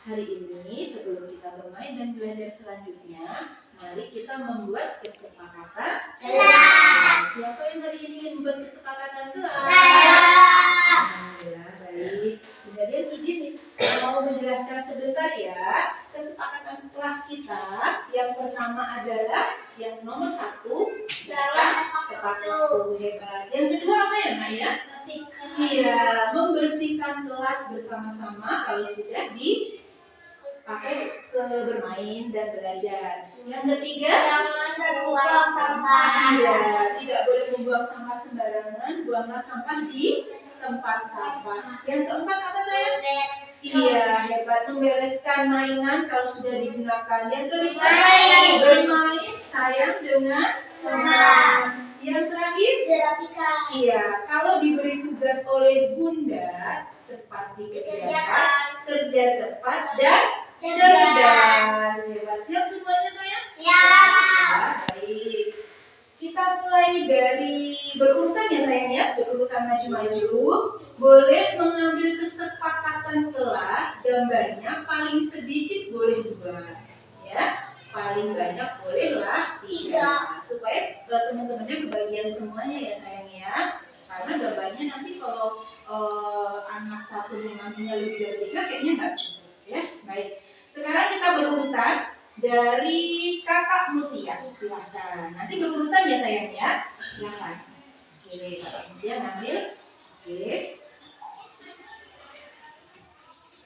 hari ini sebelum kita bermain dan belajar selanjutnya, mari kita membuat kesepakatan kelas. Siapa yang hari ini ingin membuat kesepakatan kelas? Alhamdulillah, baik. Kemudian izin mau menjelaskan sebentar ya. Kesepakatan kelas kita yang pertama adalah yang nomor 1 tepat waktu, hebat. Yang kedua apa ya, Nak ya? Iya, membersihkan kelas bersama-sama kalau sudah dipakai bermain dan belajar. Yang ketiga, jangan membuang sampah. iya, tidak boleh membuang sampah sembarangan, buanglah sampah di tempat sampah. Yang keempat apa sayang? Iya, hebat, membereskan mainan kalau sudah digunakan. Yang kelima, bermain sayang dengan teman. Yang terakhir, Merapikan. iya, kalau diberi tugas oleh Bunda, cepat dikerjakan, kerja cepat dan cerdas. Hebat, siap semuanya sayang? Ya. Baik. Kita mulai dari berurutan ya sayang ya, berurutan maju-maju. Boleh mengambil kesepakatan kelas, gambarnya paling sedikit boleh 2, ya. Paling banyak bolehlah 3, supaya teman-temannya kebagian semuanya ya sayang ya. Karena gambarnya nanti kalau anak satu mengambilnya lebih dari 3 kayaknya nggak cukup ya. Baik, sekarang kita berurutan dari Kakak Mutia, silahkan. Nanti berurutan ya sayang ya, silahkan. Oke, Kakak Mutia ngambil. Oke.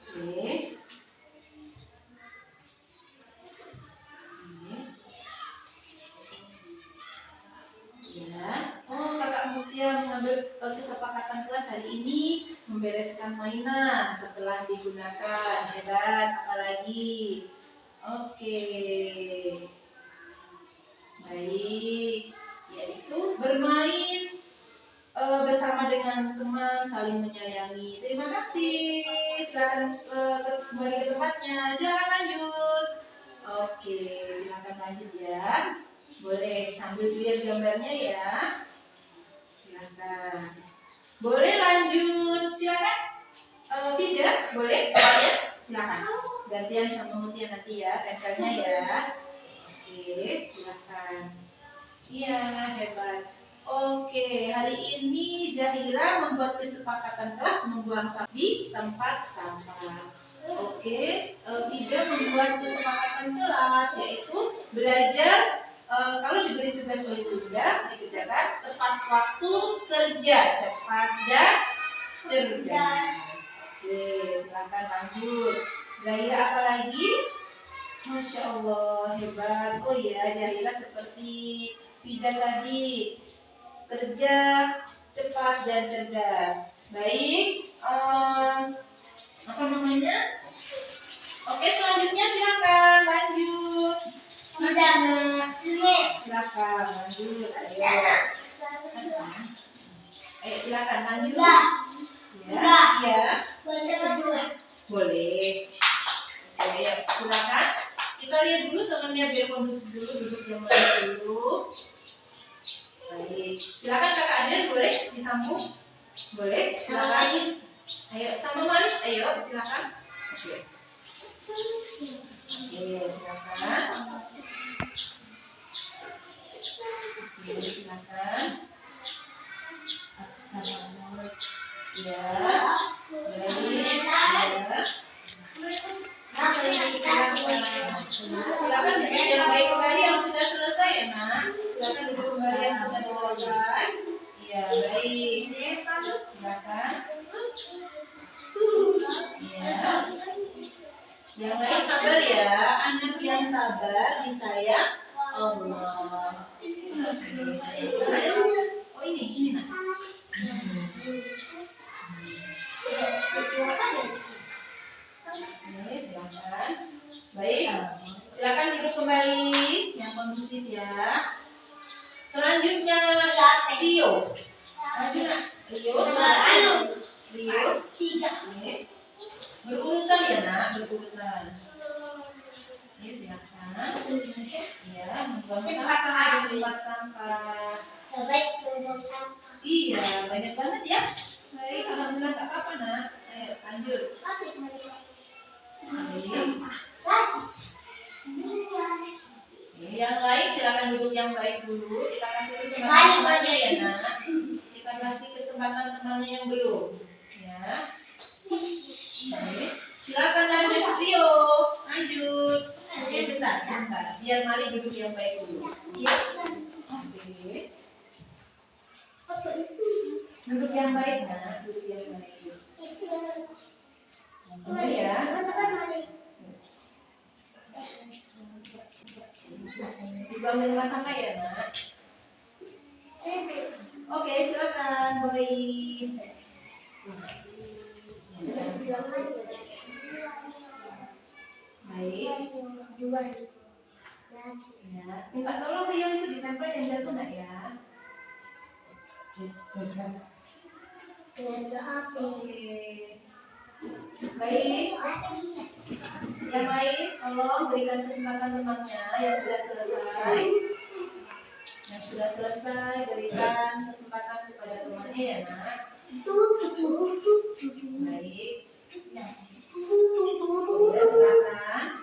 Oke. Ya. Oh, Kakak Mutia mengambil kesepakatan kelas hari ini membereskan mainan setelah digunakan. Hebat, apalagi? Oke. Baik. Yaitu bermain bersama dengan teman, saling menyayangi. Terima kasih. Silakan kembali ke tempatnya. Silakan lanjut. Oke, silakan lanjut ya. Boleh sambil lihat gambarnya ya. Silakan. Boleh lanjut. Silakan. Tidak, boleh semuanya. Silakan. Gantian sama Mutia nanti ya, tempelnya ya. Oke, silakan. Iya, hebat. Oke, hari ini Zahira membuat kesepakatan kelas membuang sampah di tempat sampah. Oke, Ida membuat kesepakatan kelas yaitu belajar kalau diberi tugas oleh Bunda dikerjakan tepat waktu, kerja cepat dan cerdas. Oke, silakan lanjut. Zahira apa lagi? Masya Allah, hebat. Oh iya, Zahira seperti Ida tadi, kerja cepat dan cerdas. Baik, apa namanya? Oke, selanjutnya silakan lanjut. Silakan lanjut. Ayo silakan lanjut. Ya, ya. Boleh. Oke, ya, silakan. Kita lihat dulu temannya biar kondusif dulu, duduk yang mana dulu. Baik, silakan Kakak Adrian, boleh disambung? Boleh, silakan. Ayo, sama Malik, ayo silakan. Oke. Oke, silakan. Oke, silakan. Ya. Baik. Ya. Silakan duduk yang baik kembali yang sudah selesai ya, Nak. Silakan duduk kembali yang sudah selesai. Iya, baik. Silakan. Iya. Yang lain sabar ya. Anak yang sabar disayang Allah. Oh ini Nak. Oke, silakan. Baik, silakan duduk kembali yang kondusif ya. Selanjutnya Rio. Maju Nak. Rio. 3. Berurutan ya Nak, berurutan. Ini silakan. Ya, membuang sampah di tempat sampah. Iya, banyak banget ya. Baik, alhamdulillah tak apa Nak. Ayo lanjut. Yang lain silakan duduk yang baik dulu. Kita kasih kesempatan temannya ya nak. Kita kasih kesempatan temannya yang belum. Ya. Baik. Silakan lanjut Rio. Lanjut. Oke, bentar. Biar Mali duduk yang baik dulu. Iya. Oke. Duduk yang baik nak. Duduk yang baik. Oh ya. Dibuang di rumah sampah ya nak. Oke, silakan Boy. Baik. Ya, minta tolong Rio itu ditempel yang jatuh nggak ya? Oke. Baik. Yang lain, tolong berikan kesempatan temannya yang sudah selesai. Yang sudah selesai, berikan kesempatan kepada temannya ya nak. Baik. Ya, silakan.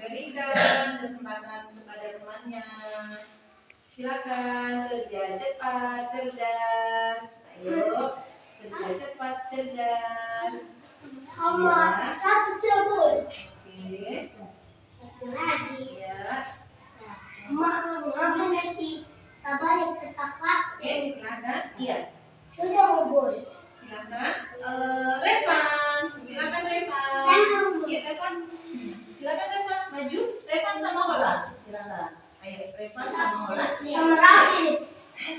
Berikan kesempatan kepada temannya. Silakan kerja cepat, cerdas. Ayo, kerja cepat, cerdas. Mama, satu cabut. Oke. Lagi. Ya. Mama, lagi. Sabar yang tepat. Oke, silakan. Iya. Sudah ngobrol. Silakan. Revan. Silakan Revan. Iya, Revan. Silakan Revan. Maju. Revan sama Hola. Silakan. Ayo, Revan sama Hola. Sama Rafi.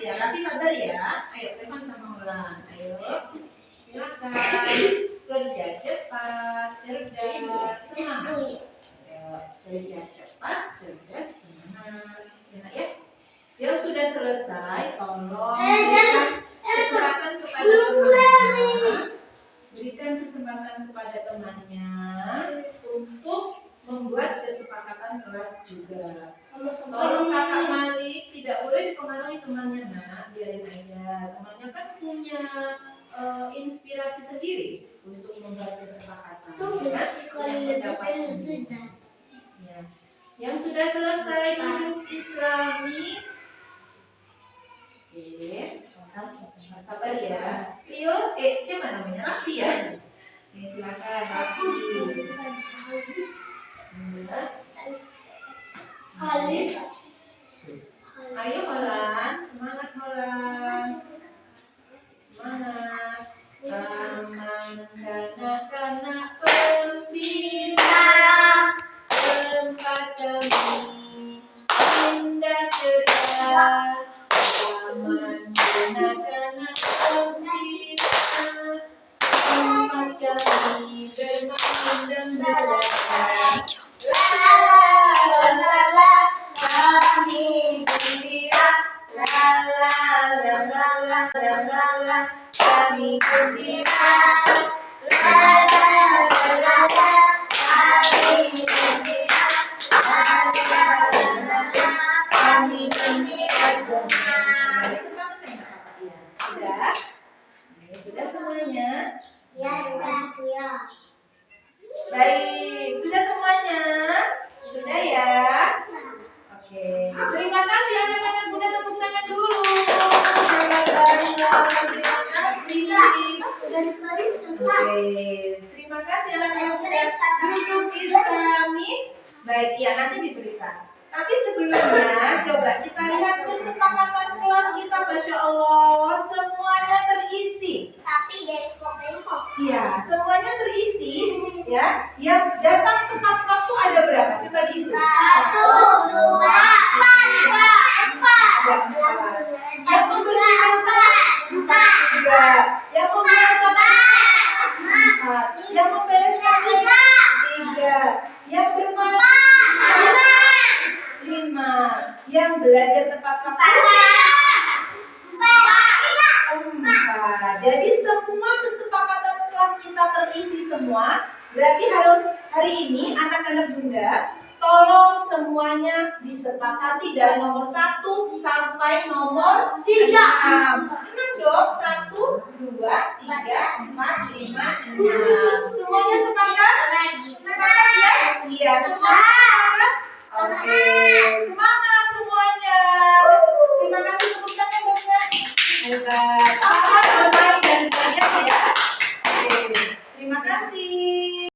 Ya, tapi sabar ya. Ayo, Revan sama Hola. Ayo. Silakan. Kerja cepat, cerdas, semangat. Ayo, kerja cepat, cerdas, semangat. Enak ya? Yang sudah selesai, tolong berikan kesempatan kepada temannya. Berikan kesempatan kepada temannya untuk membuat kesepakatan kelas juga. Tolong kakak Malik tidak boleh dipengaruhi temannya nak, biarin aja. Temannya kan punya inspirasi sendiri untuk membuat kesepakatan. Ya. Yang sudah selesai duduk Islami. Oke, sabar ya. Rio, siapa namanya? Rafi ya. Silakan Rafi. Ayo Holan, semangat Holan. Semangat. Kanak-kanak gembira, tempat kami indah ceria. Taman kanak-kanak gembira, tempat kami bermain dan belajar. La la la la, kami gembira. La la la la la la la la. Kami gembira, la la la la la. Kami gembira, la la la la la. Kami gembira semua. Sudah? Sudah semuanya? Ya, ya. Baik, sudah semuanya? Sudah ya? Oke, terima kasih anak-anak. Bunda tepuk tangan dulu. Terima kasih anak-anak muda. Duduk Islami. Baik, ya nanti diperiksa. Tapi sebelumnya coba kita lihat kesepakatan kelas kita. Masya Allah, semuanya terisi. Tapi dari kok. Iya, semuanya terisi. Ya, yang datang tepat waktu ada berapa? Coba dihitung. 1, 2, 4. Yang membersihkan kelas 3. Yang membuang sampah 4. Yang membereskan 3. Yang bermain 5. Yang belajar tepat waktu 4. Jadi semua kesepakatan kelas kita terisi semua. Berarti harus hari ini anak-anak Bunda tolong semuanya disepakati dari nomor 1 sampai nomor 6. 6 dong. 1, 2, 3, 4, 5, 6. Semuanya sepakat? Iya, semangat. Oke, semangat semuanya. Terima kasih tepuk tangan dong ya. Hebat. Selamat bermain dan belajar ya. Oke, terima kasih.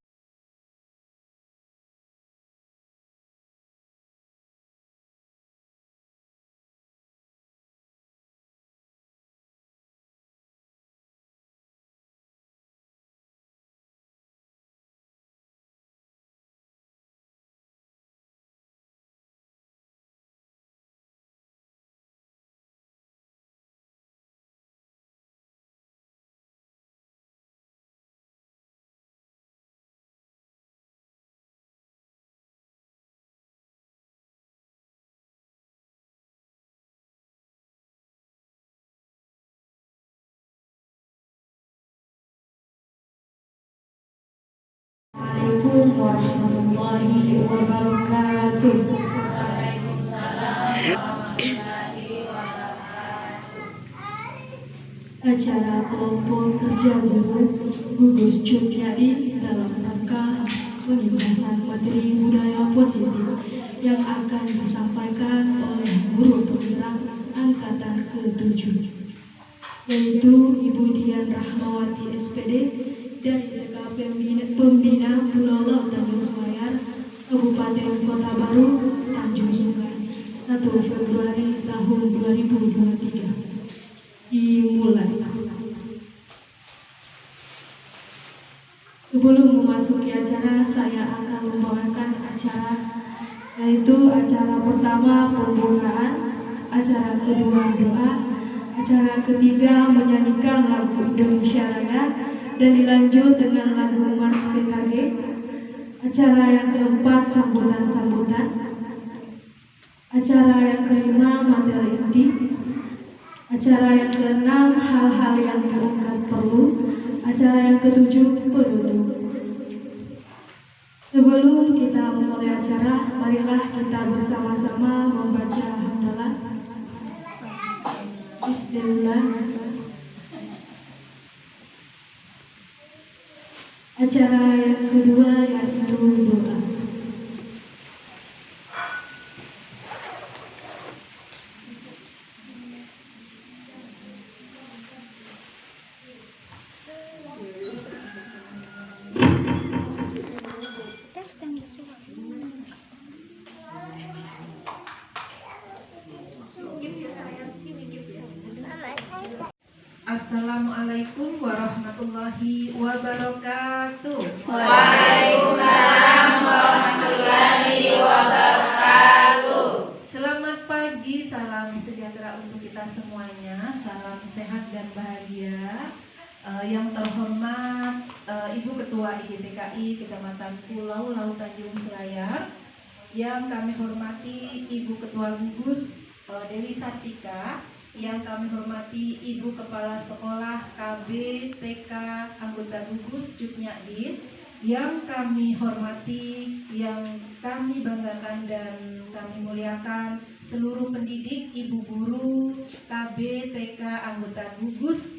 Assalamualaikum warahmatullahi wabarakatuh. Acara kelompok kerja guru gugus Jogja dalam rangka penjelasan materi budaya positif yang akan disampaikan oleh guru penggerak angkatan ke-7, yaitu Ibu Dian Rahmawati SPD dari TK Pembina Pulau Laut Tanjung Selayar, Kabupaten Kota Baru, Tanjung Sungai, 1 Februari tahun 2023. Dimulai. Sebelum memasuki acara, saya akan membawakan acara, yaitu acara pertama pembukaan, acara kedua doa, acara ketiga menyanyikan lagu Indonesia Raya dan dilanjut dengan lagu Mars PKG. Acara yang keempat sambutan-sambutan. Acara yang kelima materi inti. Acara yang keenam hal-hal yang dianggap perlu. Acara yang ketujuh penutup. Sebelum kita memulai acara, marilah kita bersama-sama membaca hamdalah. Bismillah. Acara yang kedua yaitu doa. Assalamualaikum warahmatullahi wabarakatuh. Waalaikumsalam warahmatullahi wabarakatuh. Selamat pagi, salam sejahtera untuk kita semuanya. Salam sehat dan bahagia. Yang terhormat Ibu Ketua IGTKI Kecamatan Pulau Laut Tanjung Selayar, yang kami hormati Ibu Ketua Gugus Dewi Sartika, yang kami hormati Ibu Kepala Sekolah KB TK anggota gugus Jutnyadin, yang kami hormati, yang kami banggakan dan kami muliakan seluruh pendidik, ibu guru KB TK anggota gugus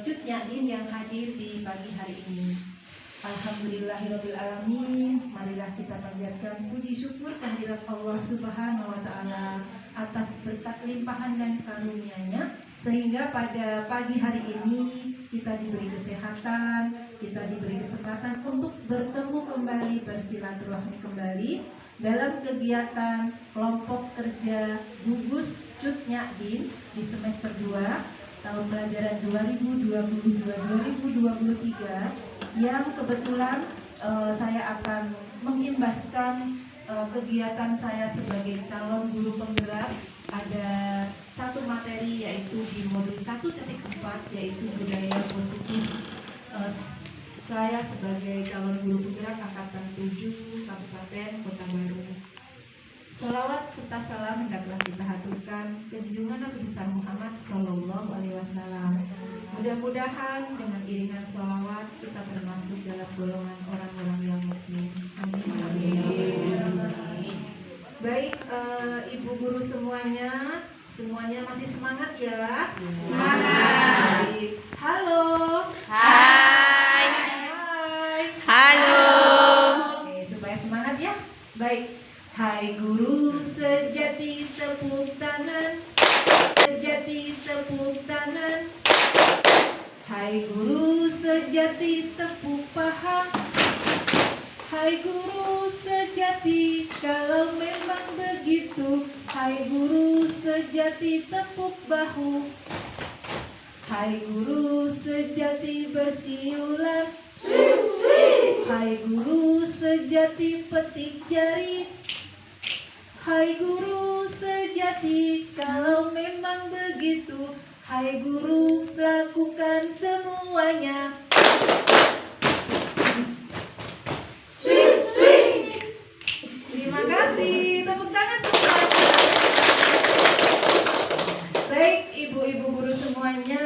Jutnyadin yang hadir di pagi hari ini. Alhamdulillahirabbil alamin. Marilah kita panjatkan puji syukur kehadirat Allah Subhanahu wa taala atas berkat limpahan dan karunia-Nya, sehingga pada pagi hari ini kita diberi kesehatan, kita diberi kesempatan untuk bertemu kembali, bersilaturahmi kembali dalam kegiatan kelompok kerja gugus Jutnyadin di semester 2 tahun pelajaran 2022-2023, yang kebetulan saya akan mengimbaskan kegiatan saya sebagai calon guru penggerak. Ada satu materi yaitu di modul 1.4 yaitu budaya positif. Saya sebagai calon guru penggerak angkatan 7 Kabupaten Kota Baru. Sholawat serta salam hendaklah kita haturkan ke junjungan Nabi besar Muhammad Sallallahu Alaihi Wasallam. Mudah-mudahan dengan iringan sholawat kita termasuk dalam golongan orang-orang yang mukmin. Amin. Baik, ibu guru semuanya masih semangat ya? Semangat. Baik. Halo. Hai. Hai. Halo. Oke, supaya semangat ya. guru sejati tepuk tangan, sejati tepuk tangan. Hai guru sejati tepuk paha, hai guru sejati kalau memang begitu. Hai guru sejati tepuk bahu, hai guru sejati bersiulan, hai guru sejati petik jari, hai guru sejati kalau memang begitu. Hai guru lakukan semuanya. Terima kasih, tepuk tangan semuanya. Baik, ibu-ibu guru semuanya,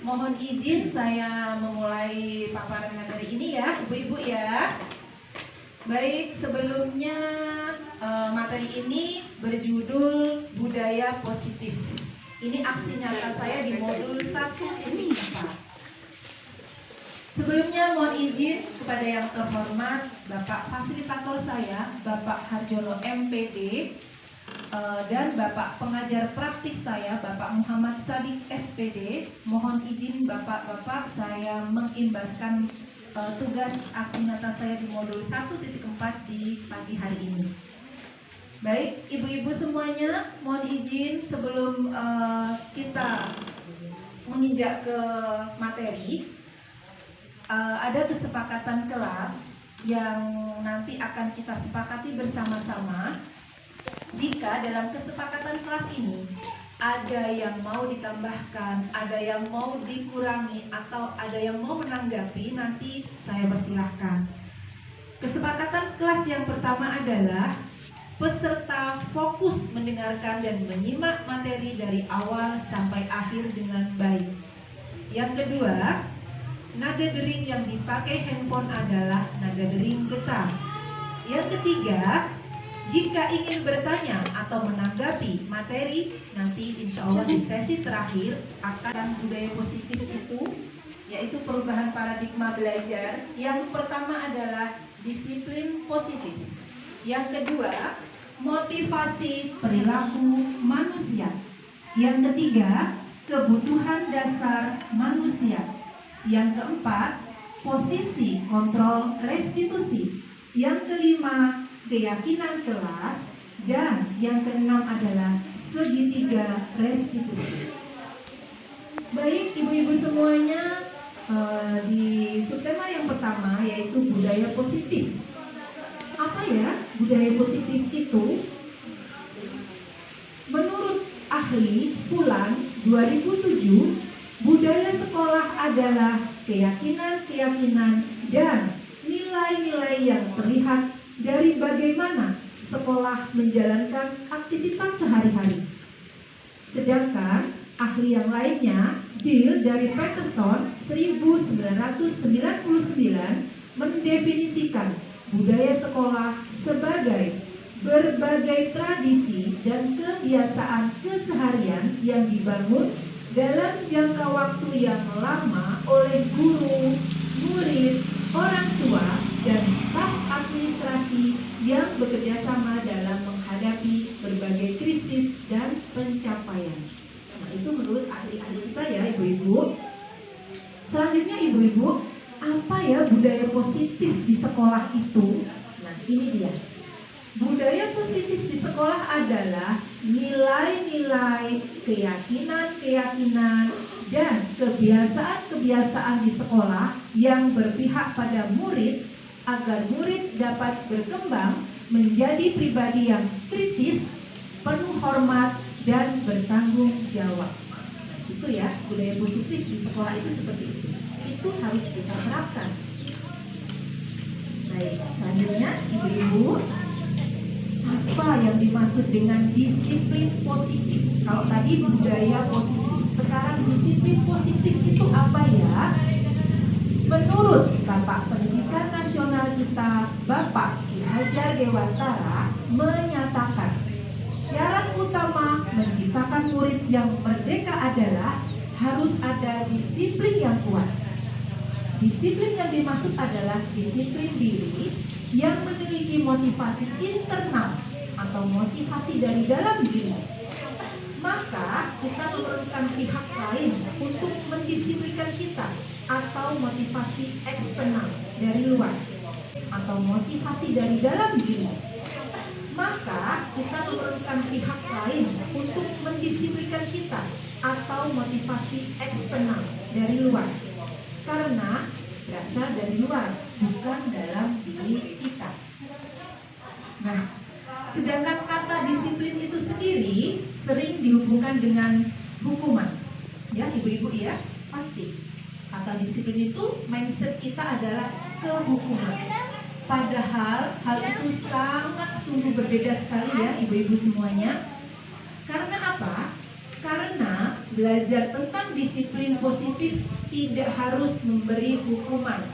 mohon izin saya memulai paparan materi ini ya, ibu-ibu ya. Baik, sebelumnya materi ini berjudul budaya positif. Ini aksi nyata saya di modul 1.4. Sebelumnya mohon izin kepada yang terhormat Bapak fasilitator saya, Bapak Harjono MPD, dan Bapak pengajar praktik saya, Bapak Muhammad Sadiq SPD. Mohon izin Bapak-bapak saya mengimbaskan tugas aksi nyata saya di modul 1.4 di pagi hari ini. Baik, ibu-ibu semuanya, mohon izin sebelum kita menginjak ke materi, ada kesepakatan kelas yang nanti akan kita sepakati bersama-sama. Jika dalam kesepakatan kelas ini ada yang mau ditambahkan, ada yang mau dikurangi, atau ada yang mau menanggapi, nanti saya persilahkan. Kesepakatan kelas yang pertama adalah peserta fokus mendengarkan dan menyimak materi dari awal sampai akhir dengan baik. Yang kedua, nada dering yang dipakai handphone adalah nada dering getar. Yang ketiga, jika ingin bertanya atau menanggapi materi, nanti insya Allah di sesi terakhir akan budaya positif itu, yaitu perubahan paradigma belajar. Yang pertama adalah disiplin positif. Yang kedua, motivasi perilaku manusia. Yang ketiga, kebutuhan dasar manusia. Yang keempat, posisi kontrol restitusi. Yang kelima, keyakinan kelas. Dan yang keenam adalah segitiga restitusi. Baik, ibu-ibu semuanya, di subtema yang pertama yaitu budaya positif. Apa ya budaya positif itu? Menurut ahli Pulan 2007, budaya sekolah adalah keyakinan-keyakinan dan nilai-nilai yang terlihat dari bagaimana sekolah menjalankan aktivitas sehari-hari. Sedangkan ahli yang lainnya, Bill dari Peterson 1999, mendefinisikan budaya sekolah sebagai berbagai tradisi dan kebiasaan keseharian yang dibangun dalam jangka waktu yang lama oleh guru, murid, orang tua, dan staf administrasi yang bekerja sama dalam menghadapi berbagai krisis dan pencapaian. Nah, itu menurut ahli-ahli kita ya, ibu-ibu. Selanjutnya, ibu-ibu, apa ya budaya positif di sekolah itu? Nah, ini dia. Budaya positif di sekolah adalah nilai-nilai, keyakinan-keyakinan, dan kebiasaan-kebiasaan di sekolah yang berpihak pada murid agar murid dapat berkembang menjadi pribadi yang kritis, penuh hormat, dan bertanggung jawab. Nah, itu ya, budaya positif di sekolah itu seperti itu. Itu harus kita terapkan. Baik, selanjutnya ibu-ibu, apa yang dimaksud dengan disiplin positif? Kalau tadi budaya positif, sekarang disiplin positif itu apa ya? Menurut Bapak Pendidikan Nasional kita, Bapak Ki Hajar Dewantara, menyatakan syarat utama menciptakan murid yang merdeka adalah harus ada disiplin yang kuat. Disiplin yang dimaksud adalah disiplin diri yang memiliki motivasi internal atau motivasi dari dalam diri, maka kita memerlukan pihak lain untuk mendisiplinkan kita, atau motivasi eksternal dari luar, atau motivasi dari dalam diri, maka kita memerlukan pihak lain untuk mendisiplinkan kita, atau motivasi eksternal dari luar, karena berasal dari luar, bukan dalam diri kita. Nah, sedangkan kata disiplin itu sendiri sering dihubungkan dengan hukuman. Ya, ibu-ibu ya, pasti. Kata disiplin itu mindset kita adalah kehukuman. Padahal hal itu sangat sungguh berbeda sekali ya ibu-ibu semuanya. Karena apa? Karena belajar tentang disiplin positif tidak harus memberi hukuman.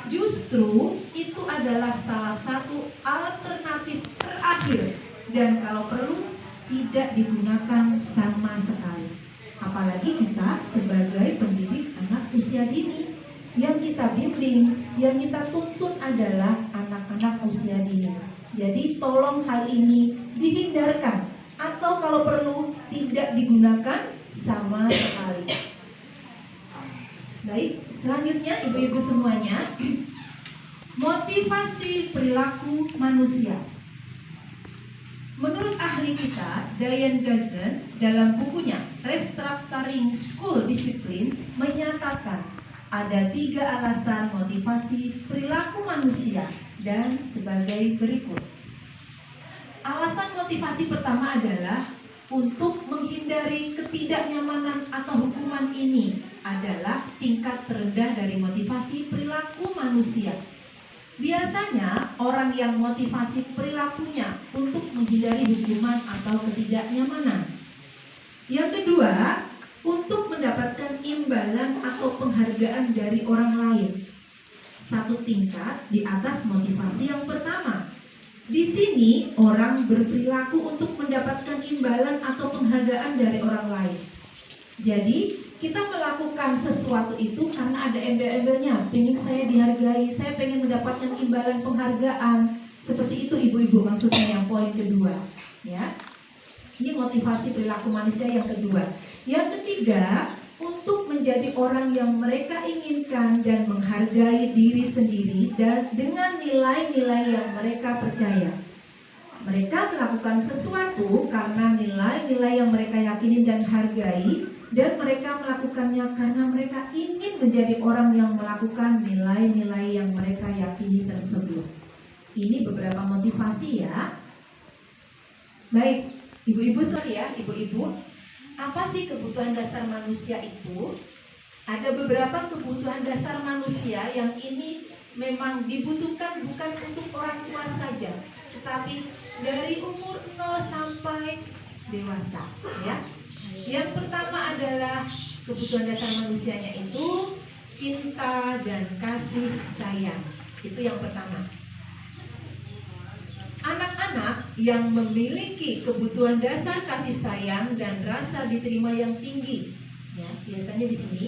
Justru itu adalah salah satu alternatif terakhir, dan kalau perlu tidak digunakan sama sekali. Apalagi kita sebagai pendidik anak usia dini, yang kita bimbing, yang kita tuntun adalah anak-anak usia dini. Jadi tolong hal ini dihindarkan, atau kalau perlu tidak digunakan sama sekali. Baik, selanjutnya ibu-ibu semuanya, motivasi perilaku manusia. Menurut ahli kita, Diane Gassen, dalam bukunya Restructuring School Discipline menyatakan ada 3 alasan motivasi perilaku manusia dan sebagai berikut. Alasan motivasi pertama adalah untuk menghindari ketidaknyamanan atau hukuman. Ini adalah tingkat terendah dari motivasi perilaku manusia. Biasanya orang yang motivasi perilakunya untuk menghindari hukuman atau ketidaknyamanan. Yang kedua, untuk mendapatkan imbalan atau penghargaan dari orang lain. Satu tingkat di atas motivasi yang pertama. Di sini orang berperilaku untuk mendapatkan imbalan atau penghargaan dari orang lain. Jadi kita melakukan sesuatu itu karena ada embel-embelnya. Pengen saya dihargai, saya pengen mendapatkan imbalan penghargaan. Seperti itu ibu-ibu maksudnya yang poin kedua. Ya, ini motivasi perilaku manusia yang kedua. Yang ketiga, untuk menjadi orang yang mereka inginkan dan menghargai diri sendiri dan dengan nilai-nilai yang mereka percaya. Mereka melakukan sesuatu karena nilai-nilai yang mereka yakini dan hargai, dan mereka melakukannya karena mereka ingin menjadi orang yang melakukan nilai-nilai yang mereka yakini tersebut. Ini beberapa motivasi ya. Baik, ibu-ibu ya, ibu-ibu, apa sih kebutuhan dasar manusia itu? Ada beberapa kebutuhan dasar manusia yang ini memang dibutuhkan bukan untuk orang tua saja, tetapi dari umur 0 sampai dewasa ya. Yang pertama adalah kebutuhan dasar manusianya itu cinta dan kasih sayang. Itu yang pertama. Anak-anak yang memiliki kebutuhan dasar kasih sayang dan rasa diterima yang tinggi, ya, biasanya di sini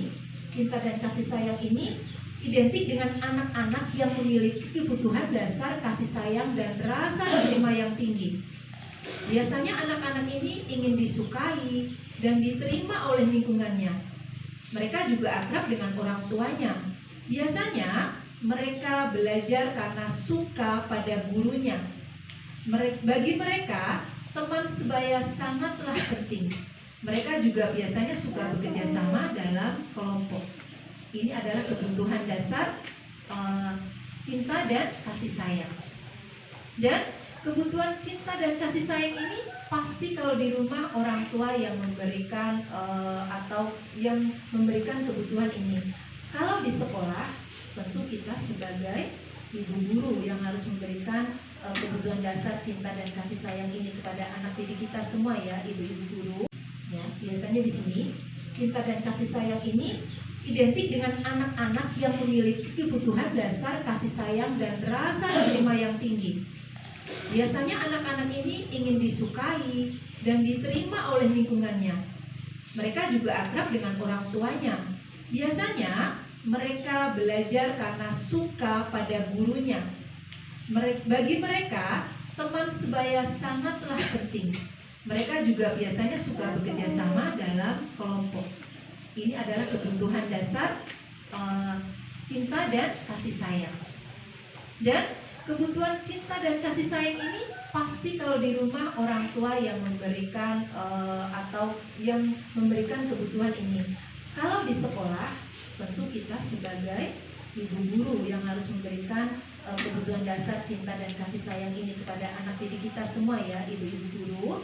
cinta dan kasih sayang ini identik dengan anak-anak yang memiliki kebutuhan dasar kasih sayang dan rasa diterima yang tinggi. Biasanya anak-anak ini ingin disukai dan diterima oleh lingkungannya. Mereka juga akrab dengan orang tuanya. Biasanya mereka belajar karena suka pada gurunya. Bagi mereka, teman sebaya sangatlah penting. Mereka juga biasanya suka bekerja sama dalam kelompok. Ini adalah kebutuhan dasar cinta dan kasih sayang. Dan kebutuhan cinta dan kasih sayang ini pasti kalau di rumah orang tua yang memberikan atau yang memberikan kebutuhan ini. Kalau di sekolah, tentu kita sebagai ibu guru yang harus memberikan kebutuhan dasar cinta dan kasih sayang ini kepada anak didik kita semua ya, ibu-ibu guru. Ya, biasanya di sini cinta dan kasih sayang ini identik dengan anak-anak yang memiliki kebutuhan dasar kasih sayang dan rasa diterima yang tinggi. Biasanya anak-anak ini ingin disukai dan diterima oleh lingkungannya. Mereka juga akrab dengan orang tuanya. Biasanya mereka belajar karena suka pada gurunya. Bagi mereka, teman sebaya sangatlah penting. Mereka juga biasanya suka bekerja sama dalam kelompok. Ini adalah kebutuhan dasar cinta dan kasih sayang. Dan kebutuhan cinta dan kasih sayang ini pasti kalau di rumah orang tua yang memberikan atau yang memberikan kebutuhan ini. Kalau di sekolah, tentu kita sebagai ibu guru yang harus memberikan kebutuhan dasar cinta dan kasih sayang ini kepada anak didik kita semua ya, ibu-ibu guru.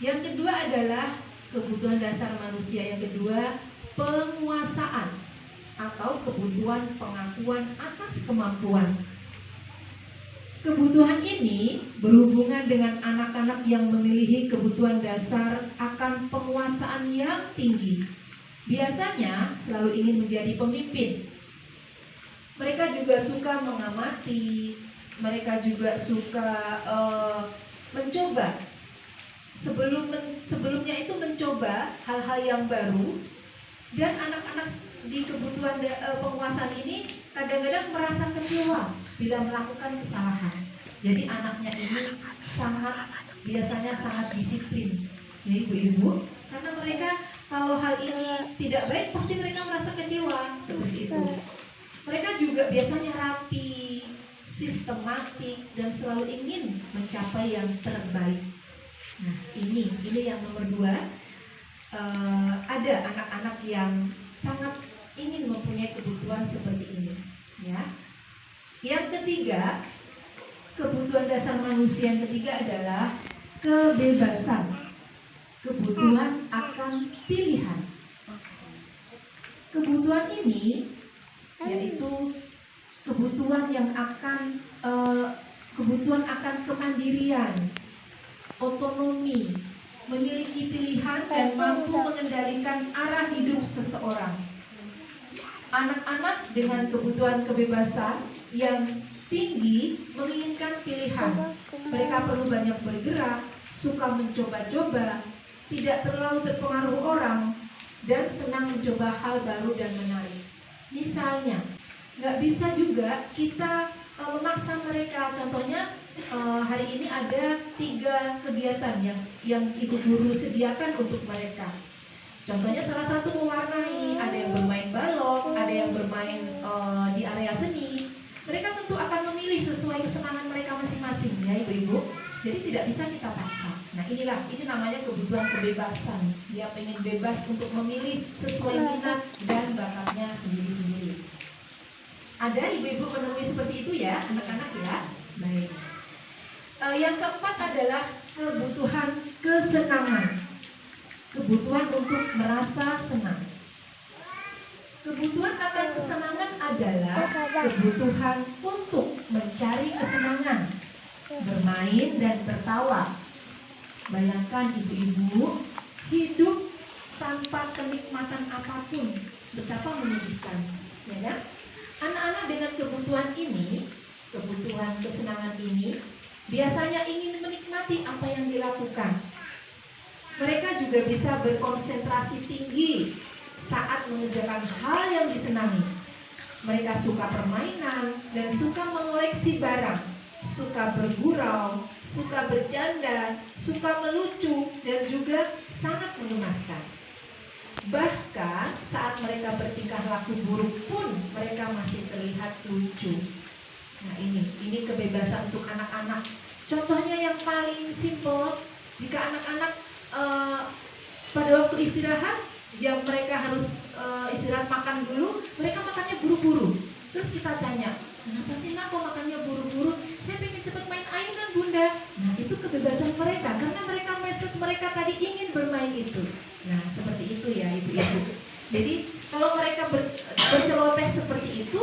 Yang kedua adalah kebutuhan dasar manusia. Yang kedua, penguasaan atau kebutuhan pengakuan atas kemampuan. Kebutuhan ini berhubungan dengan anak-anak yang memiliki kebutuhan dasar akan penguasaan yang tinggi. Biasanya selalu ingin menjadi pemimpin. Mereka juga suka mengamati, mereka juga suka mencoba. Sebelumnya itu mencoba hal-hal yang baru. Dan anak-anak di kebutuhan penguasaan ini kadang-kadang merasa kecewa bila melakukan kesalahan. Jadi anaknya ini biasanya sangat disiplin, ya ibu-ibu. Karena mereka kalau hal ini tidak baik pasti mereka merasa kecewa seperti itu. Mereka juga biasanya rapi, sistematik, dan selalu ingin mencapai yang terbaik. Nah ini yang nomor 2. Ada anak-anak yang sangat ingin mempunyai kebutuhan seperti ini, ya. Yang ketiga, kebutuhan dasar manusia yang ketiga adalah kebebasan, kebutuhan akan pilihan. Kebutuhan ini yaitu kebutuhan akan kemandirian, otonomi, memiliki pilihan dan mampu mengendalikan arah hidup seseorang. Anak-anak dengan kebutuhan kebebasan yang tinggi menginginkan pilihan. Mereka perlu banyak bergerak, suka mencoba-coba, tidak terlalu terpengaruh orang, dan senang mencoba hal baru dan menarik. Misalnya, nggak bisa juga kita memaksa mereka. Contohnya hari ini ada 3 kegiatan yang ibu guru sediakan untuk mereka. Contohnya salah satu mewarnai, ada yang bermain balok, ada yang bermain di area seni. Mereka tentu akan memilih sesuai kesenangan mereka masing-masing, ya ibu-ibu. Jadi tidak bisa kita paksa. Nah ini namanya kebutuhan kebebasan. Dia pengen bebas untuk memilih sesuai minat dan bakatnya sendiri-sendiri. Ada ibu-ibu menemui seperti itu ya, anak-anak ya. Baik. Yang keempat adalah kebutuhan kesenangan. Kebutuhan untuk merasa senang. Kebutuhan akan kesenangan adalah kebutuhan untuk mencari kesenangan, bermain dan tertawa. Bayangkan ibu-ibu, hidup tanpa kenikmatan apapun, betapa menyedihkan, ya kan? Anak-anak dengan kebutuhan ini, kebutuhan kesenangan ini, biasanya ingin menikmati apa yang dilakukan. Mereka juga bisa berkonsentrasi tinggi saat mengerjakan hal yang disenangi. Mereka suka permainan dan suka mengoleksi barang, suka bergurau, suka bercanda, suka melucu, dan juga sangat mengemaskan. Bahkan saat mereka bertingkah laku buruk pun mereka masih terlihat lucu. Nah ini kebebasan untuk anak-anak. Contohnya yang paling simpel, jika anak-anak pada waktu istirahat, jam mereka harus istirahat makan dulu, mereka makannya buru-buru. Terus kita tanya, kenapa sih nak kok makannya buru-buru? Saya pengen cepat main ayunan bunda. Nah itu kebebasan mereka, karena mereka tadi ingin bermain itu. Nah seperti itu ya ibu-ibu. Jadi kalau mereka berceloteh seperti itu,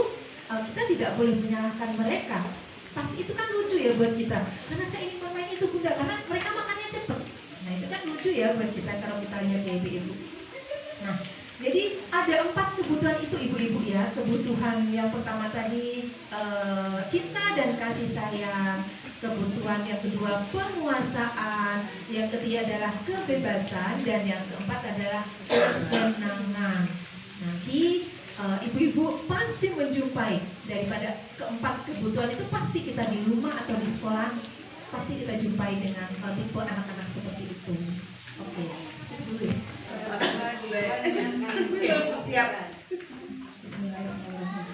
kita tidak boleh menyalahkan mereka. Pasti itu kan lucu ya buat kita, karena saya ingin bermain itu bunda, karena mereka makannya cepat. Nah itu kan lucu ya buat kita kalau kita lihat ya ibu-ibu. Nah jadi ada 4 kebutuhan itu ibu-ibu ya. Kebutuhan yang pertama tadi cinta dan kasih sayang. Kebutuhan yang kedua penguasaan. Yang ketiga adalah kebebasan. Dan yang keempat adalah kesenangan. Nanti ibu-ibu pasti menjumpai daripada keempat kebutuhan itu, pasti kita di rumah atau di sekolah pasti kita jumpai dengan tipe anak-anak seperti itu. Oke, dulu ya. Siap. Bismillahirrahmanirrahim.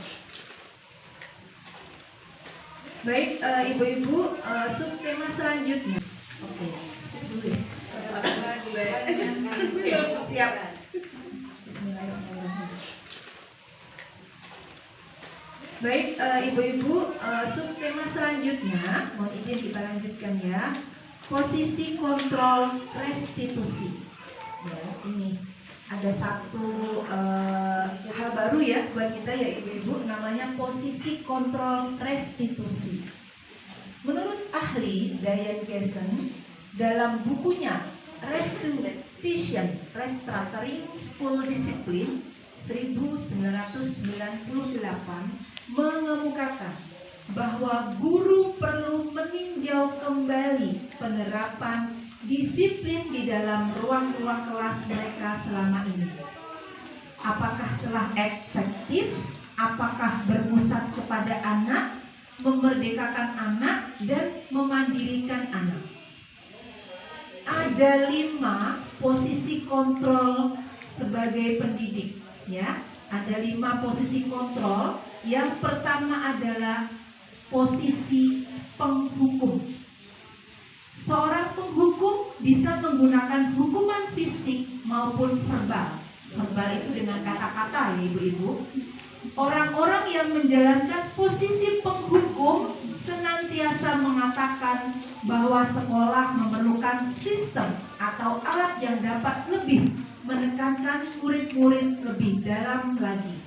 Baik, ibu-ibu, subtema selanjutnya. Oke, dulu ya. Siap. Bismillahirrahmanirrahim. Baik, ibu-ibu, subtema selanjutnya, mohon izin kita lanjutkan ya. Posisi kontrol restitusi. Ya, ini ada satu hal baru ya buat kita ya ibu-ibu, namanya posisi kontrol restitusi. Menurut ahli Diane Gessen dalam bukunya Restitution, Restructuring School Discipline 1998 mengemukakan bahwa guru perlu meninjau kembali penerapan disiplin di dalam ruang-ruang kelas mereka selama ini. Apakah telah efektif? Apakah berpusat kepada anak, memerdekakan anak, dan memandirikan anak? Ada 5 posisi kontrol sebagai pendidik, ya. Ada 5 posisi kontrol. Yang pertama adalah posisi penghukum. Seorang penghukum bisa menggunakan hukuman fisik maupun verbal. Verbal itu dengan kata-kata ya ibu-ibu. Orang-orang yang menjalankan posisi penghukum senantiasa mengatakan bahwa sekolah memerlukan sistem atau alat yang dapat lebih menekankan murid-murid lebih dalam lagi.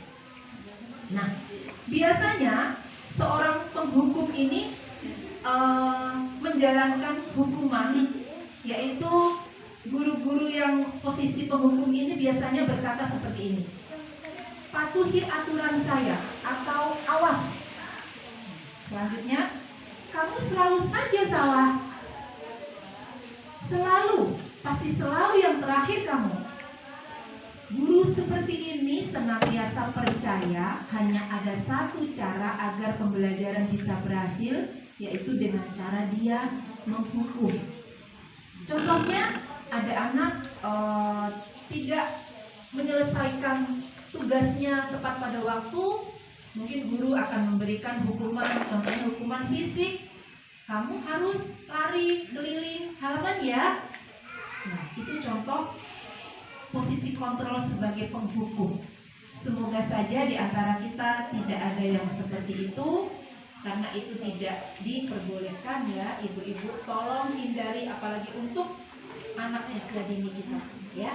Nah, biasanya seorang penghukum ini menjalankan hukuman, yaitu guru-guru yang posisi penghukum ini biasanya berkata seperti ini: patuhi aturan saya, atau awas. Selanjutnya, kamu selalu saja salah. Selalu, pasti selalu yang terakhir kamu. Guru seperti ini senantiasa percaya hanya ada satu cara agar pembelajaran bisa berhasil, yaitu dengan cara dia menghukum. Contohnya, ada anak tidak menyelesaikan tugasnya tepat pada waktu, mungkin guru akan memberikan hukuman, contohnya hukuman fisik. Kamu harus lari keliling halaman ya. Nah, itu contoh posisi kontrol sebagai penghukum. Semoga saja di antara kita tidak ada yang seperti itu, karena itu tidak diperbolehkan ya ibu-ibu. Tolong hindari, apalagi untuk anak usia dini kita ya.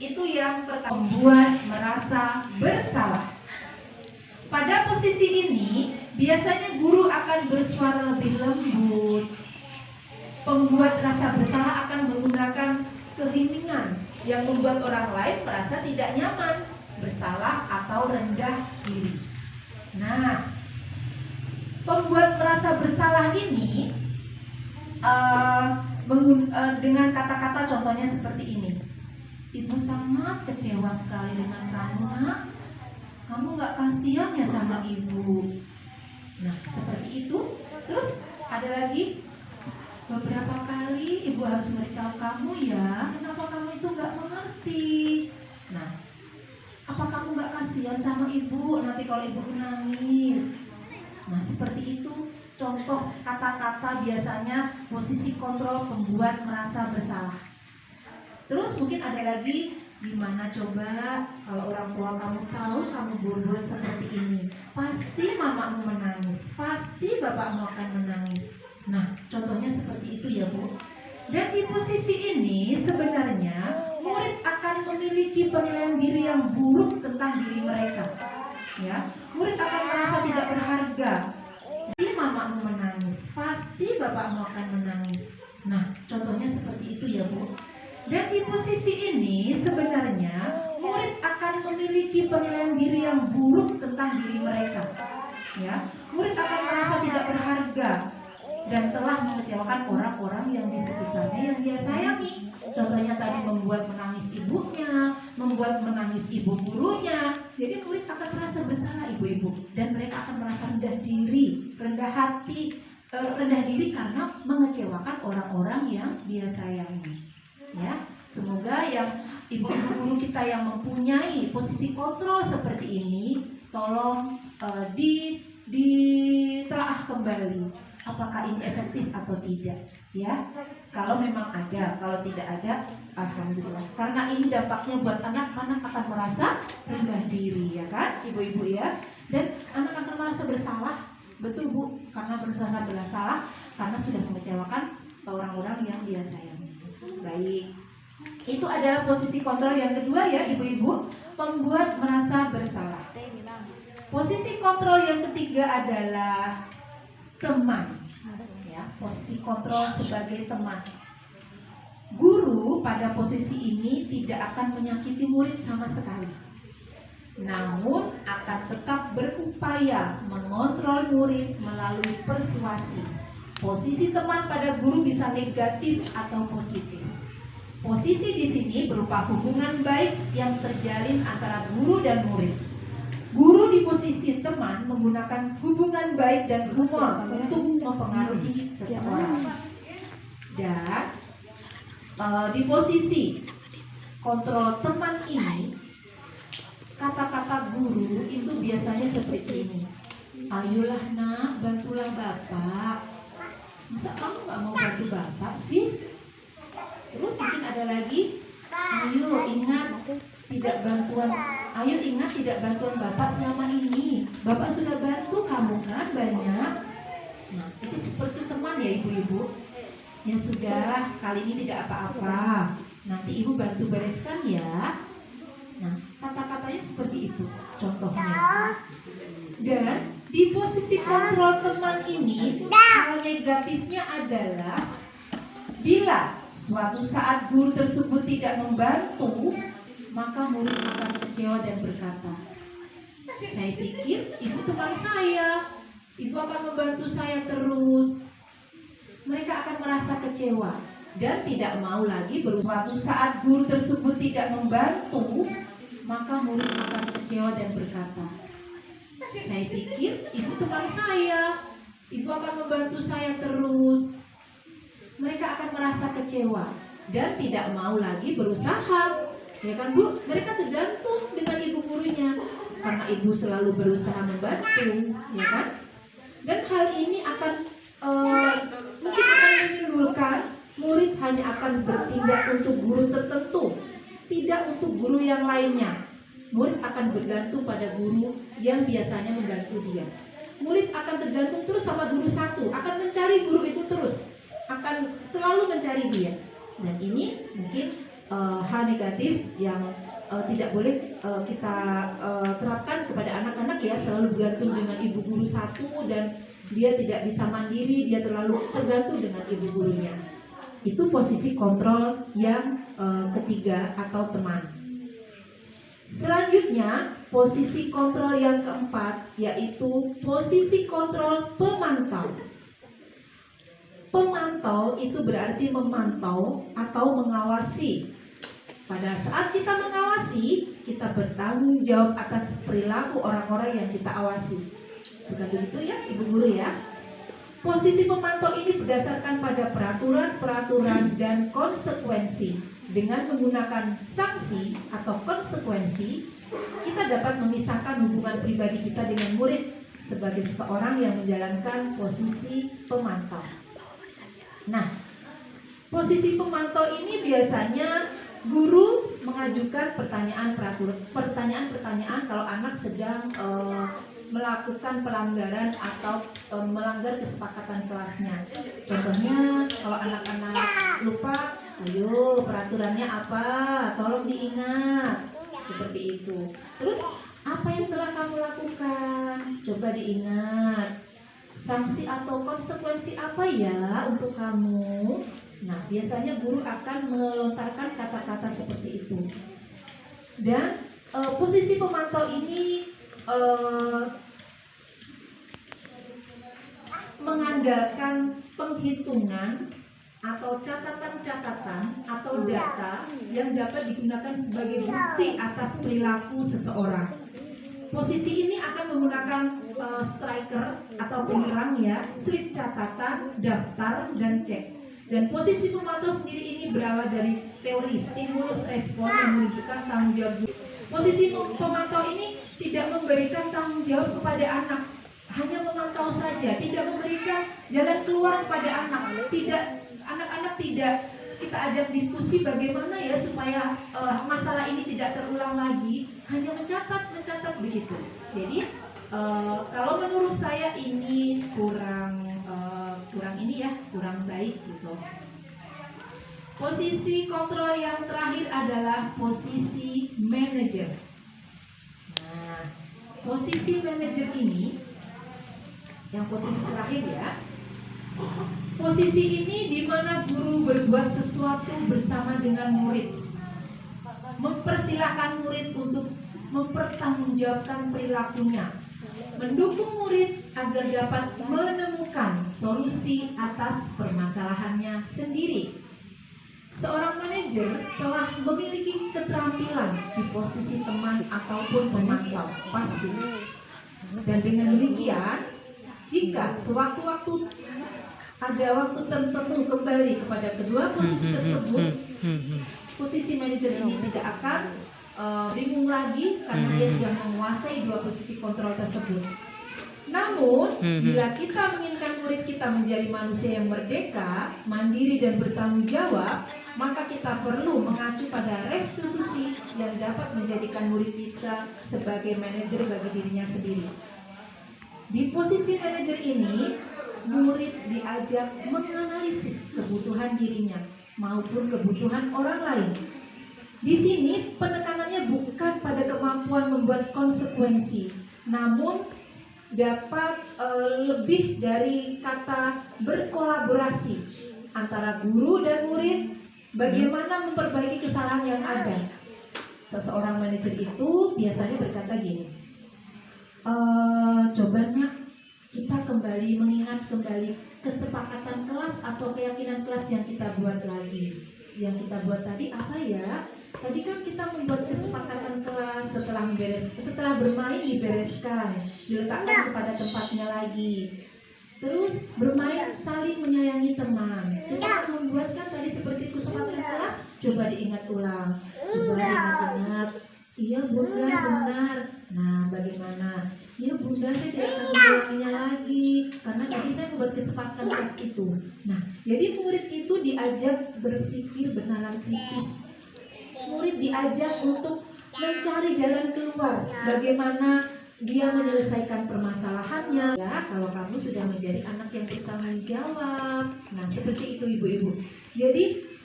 Itu yang pertama, membuat merasa bersalah. Pada posisi ini biasanya guru akan bersuara lebih lembut. Pembuat rasa bersalah akan menggunakan keheningan yang membuat orang lain merasa tidak nyaman, bersalah atau rendah diri. Nah, pembuat merasa bersalah ini dengan kata-kata contohnya seperti ini: ibu sangat kecewa sekali dengan kamu, nak. Kamu gak kasihan ya sama ibu. Nah, seperti itu. Terus ada lagi, beberapa kali ibu harus memberitahu kamu ya, kenapa kamu itu gak mengerti. Nah, apa kamu gak kasihan sama ibu nanti kalau ibu nangis? Nah, seperti itu contoh kata-kata biasanya posisi kontrol pembuat merasa bersalah. Terus mungkin ada lagi, gimana coba kalau orang tua kamu tahu kamu berbuat seperti ini, pasti mamamu menangis, pasti bapakmu akan menangis. Nah, contohnya seperti itu ya Bu. Dan di posisi ini sebenarnya murid akan memiliki penilaian diri yang buruk tentang diri mereka. Ya, murid akan merasa tidak berharga. Pasti mamamu menangis, pasti bapakmu akan menangis. Nah, contohnya seperti itu ya Bu. Dan di posisi ini sebenarnya murid akan memiliki penilaian diri yang buruk tentang diri mereka. Ya, murid akan merasa tidak berharga dan telah mengecewakan orang-orang yang di sekitarnya yang dia sayangi. Contohnya tadi membuat menangis ibunya, membuat menangis ibu gurunya. Jadi murid akan merasa bersalah ibu-ibu, dan mereka akan merasa rendah diri, rendah hati, rendah diri karena mengecewakan orang-orang yang dia sayangi. Ya, semoga yang ibu-ibu guru kita yang mempunyai posisi kontrol seperti ini, tolong ditelaah kembali apakah ini efektif atau tidak, ya. Kalau memang ada, kalau tidak ada, alhamdulillah. Karena ini dampaknya buat anak-anak akan merasa rendah diri, ya kan, ibu-ibu ya. Dan anak akan merasa bersalah, betul Bu, karena bersalah karena sudah mengecewakan orang-orang yang dia sayangi. Baik, itu adalah posisi kontrol yang kedua ya ibu-ibu, membuat merasa bersalah. Posisi kontrol yang ketiga adalah teman, ya, posisi kontrol sebagai teman. Guru pada posisi ini tidak akan menyakiti murid sama sekali, namun akan tetap berupaya mengontrol murid melalui persuasi. Posisi teman pada guru bisa negatif atau positif. Posisi di sini berupa hubungan baik yang terjalin antara guru dan murid. Guru di posisi teman menggunakan hubungan baik dan humor untuk mempengaruhi seseorang. Dan di posisi kontrol teman ini, kata-kata guru itu biasanya seperti ini. Ayolah nak, bantulah bapak. Masa kamu gak mau bantu bapak sih? Terus mungkin ada lagi, ayo ingat tidak bantuan bapak selama ini. Bapak sudah bantu kamu kan banyak. Nah, itu seperti teman ya ibu-ibu. Ya sudah, kali ini tidak apa-apa. Nanti ibu bantu bereskan ya. Nah, kata-katanya seperti itu contohnya. Dan di posisi kontrol teman ini, hal negatifnya adalah bila suatu saat guru tersebut tidak membantu, maka murid akan kecewa dan berkata, saya pikir ibu teman saya, ibu akan membantu saya terus. Mereka akan merasa kecewa dan tidak mau lagi suatu saat guru tersebut tidak membantu, maka murid akan kecewa dan berkata, saya pikir ibu teman saya, ibu akan membantu saya terus. Mereka akan merasa kecewa dan tidak mau lagi berusaha, ya kan Bu? Mereka tergantung dengan ibu gurunya karena ibu selalu berusaha membantu, ya kan? Dan hal ini akan mungkin akan menimbulkan murid hanya akan bertindak untuk guru tertentu, tidak untuk guru yang lainnya. Murid akan bergantung pada guru yang biasanya membantu dia. Murid akan tergantung terus sama guru satu, akan mencari guru itu terus, akan selalu mencari dia. Dan ini mungkin hal negatif yang tidak boleh kita terapkan kepada anak-anak ya, selalu bergantung dengan ibu guru satu dan dia tidak bisa mandiri, dia terlalu tergantung dengan ibu gurunya. Itu posisi kontrol yang ketiga atau teman. Selanjutnya, posisi kontrol yang keempat yaitu posisi kontrol pemantau. Pemantau itu berarti memantau atau mengawasi. Pada saat kita mengawasi, kita bertanggung jawab atas perilaku orang-orang yang kita awasi. Bukan begitu ya, Ibu Guru ya? Posisi pemantau ini berdasarkan pada peraturan-peraturan dan konsekuensi. Dengan menggunakan sanksi atau konsekuensi, kita dapat memisahkan hubungan pribadi kita dengan murid sebagai seseorang yang menjalankan posisi pemantau. Nah, posisi pemantau ini biasanya guru mengajukan pertanyaan-pertanyaan kalau anak sedang melakukan pelanggaran atau melanggar kesepakatan kelasnya. Contohnya kalau anak-anak lupa, ayo peraturannya apa? Tolong diingat. Seperti itu. Terus apa yang telah kamu lakukan? Coba diingat. Sanksi atau konsekuensi apa ya untuk kamu? Nah, biasanya guru akan melontarkan kata-kata seperti itu. Dan posisi pemantau ini mengandalkan penghitungan atau catatan-catatan atau data yang dapat digunakan sebagai bukti atas perilaku seseorang. Posisi ini akan menggunakan striker atau penyerang ya, slip catatan, daftar, dan cek. Dan posisi pemantau sendiri ini berawal dari teori stimulus respon yang menunjukkan tanggung jawab. Posisi pemantau ini tidak memberikan tanggung jawab kepada anak, hanya memantau saja, tidak memberikan jalan keluar kepada anak. Anak-anak tidak kita ajak diskusi bagaimana ya supaya masalah ini tidak terulang lagi, hanya mencatat begitu. Jadi kalau menurut saya ini kurang baik gitu. Posisi kontrol yang terakhir adalah posisi manajer. Nah, posisi manajer ini yang posisi terakhir ya. Posisi ini di mana guru berbuat sesuatu bersama dengan murid, mempersilahkan murid untuk mempertanggungjawabkan perilakunya, mendukung murid agar dapat menemukan solusi atas permasalahannya sendiri. Seorang manajer telah memiliki keterampilan di posisi teman ataupun pemantau, pasti. Dan dengan demikian, jika sewaktu-waktu ada waktu tertentu kembali kepada kedua posisi tersebut, posisi manajer ini tidak akan bingung lagi karena dia sudah menguasai dua posisi kontrol tersebut. Namun, bila kita menginginkan murid kita menjadi manusia yang merdeka, mandiri dan bertanggung jawab, maka kita perlu mengacu pada restitusi yang dapat menjadikan murid kita sebagai manajer bagi dirinya sendiri. Di posisi manajer ini, murid diajak menganalisis kebutuhan dirinya maupun kebutuhan orang lain. Di sini penekanannya bukan pada kemampuan membuat konsekuensi, namun dapat lebih dari kata berkolaborasi antara guru dan murid, bagaimana memperbaiki kesalahan yang ada. Seseorang manajer itu biasanya berkata gini, coba nak, kita mengingat kembali kesepakatan kelas atau keyakinan kelas yang kita buat lagi. Yang kita buat tadi apa ya? Tadi kan kita membuat kesepakatan kelas setelah bermain dibereskan, diletakkan kepada tempatnya lagi. Terus bermain saling menyayangi teman. Kita membuatkan tadi seperti kesepakatan kelas, coba diingat ulang. Coba diingat-ingat. Iya bunda, benar. Nah bagaimana? Ya bunda, saya tidak akan mengulanginya lagi karena tadi saya membuat kesepakatan kelas itu. Nah, jadi murid itu diajak berpikir bernalar kritis. Murid diajak untuk mencari jalan keluar. Bagaimana dia menyelesaikan permasalahannya. Ya, kalau kamu sudah menjadi anak yang bertanggung jawab. Nah, seperti itu ibu-ibu. Jadi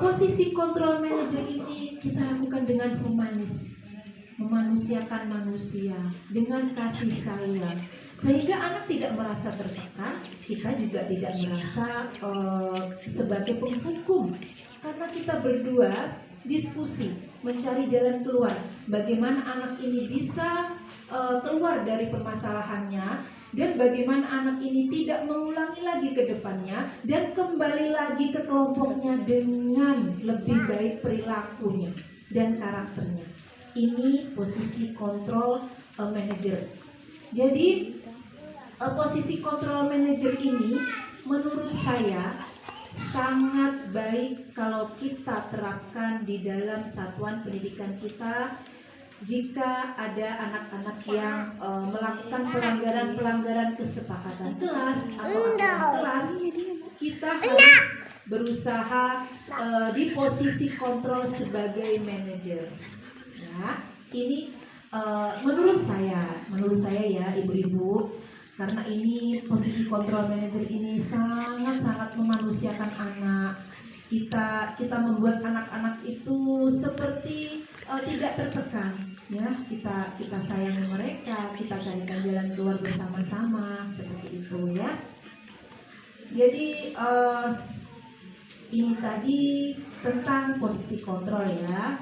posisi kontrol manajer ini kita lakukan dengan humanis, memanusiakan manusia dengan kasih sayang, sehingga anak tidak merasa tertekan, kita juga tidak merasa sebagai penghukum, karena kita berdua diskusi mencari jalan keluar, bagaimana anak ini bisa keluar dari permasalahannya, dan bagaimana anak ini tidak mengulangi lagi ke depannya dan kembali lagi ke kelompoknya dengan lebih baik perilakunya dan karakternya. Ini posisi kontrol manager. Jadi posisi kontrol manager ini menurut saya sangat baik kalau kita terapkan di dalam satuan pendidikan kita. Jika ada anak-anak yang melakukan pelanggaran kesepakatan kelas atau aturan kelas, kita harus berusaha di posisi kontrol sebagai manajer. Ya, ini menurut saya ya ibu-ibu, karena ini posisi kontrol manajer ini sangat-sangat memanusiakan anak. Kita membuat anak-anak itu seperti tidak tertekan, ya. Kita sayangi mereka, kita carikan jalan keluar bersama-sama, seperti itu ya. Jadi ini tadi tentang posisi kontrol ya,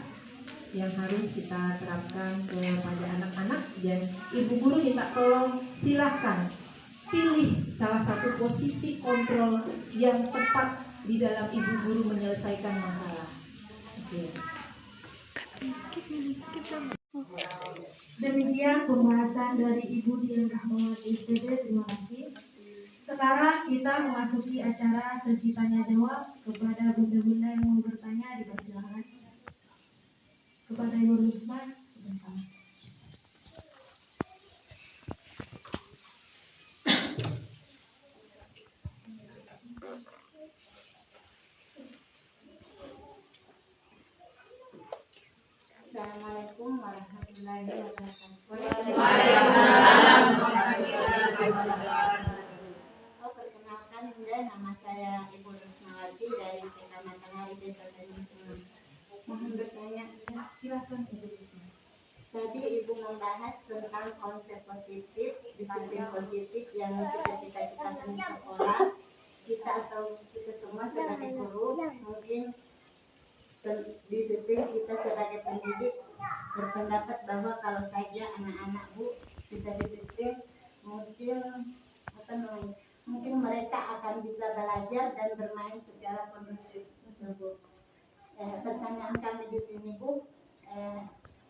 yang harus kita terapkan kepada anak-anak. Dan ibu guru minta tolong silahkan pilih salah satu posisi kontrol yang tepat di dalam ibu guru menyelesaikan masalah. Oke. Demikian pembahasan dari Ibu Dian Rahmawati SPP. Terima kasih. Sekarang kita memasuki acara sesi tanya jawab. Kepada bunda-bunda yang mau bertanya dipersilakan. Kepada Ibu Rusma, sebentar. Assalamualaikum warahmatullahi wabarakatuh. Waalaikumsalam warahmatullahi wabarakatuh. Perkenalkan Bunda, nama saya Ibu Rusmawati dari TK Matahari Desa Tanjung. Mohon bertanya, silakan Ibu Rusma. Tadi Ibu membahas tentang konsep positif, disiplin positif yang kita cita-citakan di sekolah. Kita atau kita semua sebagai guru mungkin disiplin kita sebagai pendidik berpendapat bahwa kalau saja anak-anak Bu bisa disiplin mungkin mereka akan bisa belajar dan bermain secara kondusif tersebut. Pertanyaan kami di sini Bu,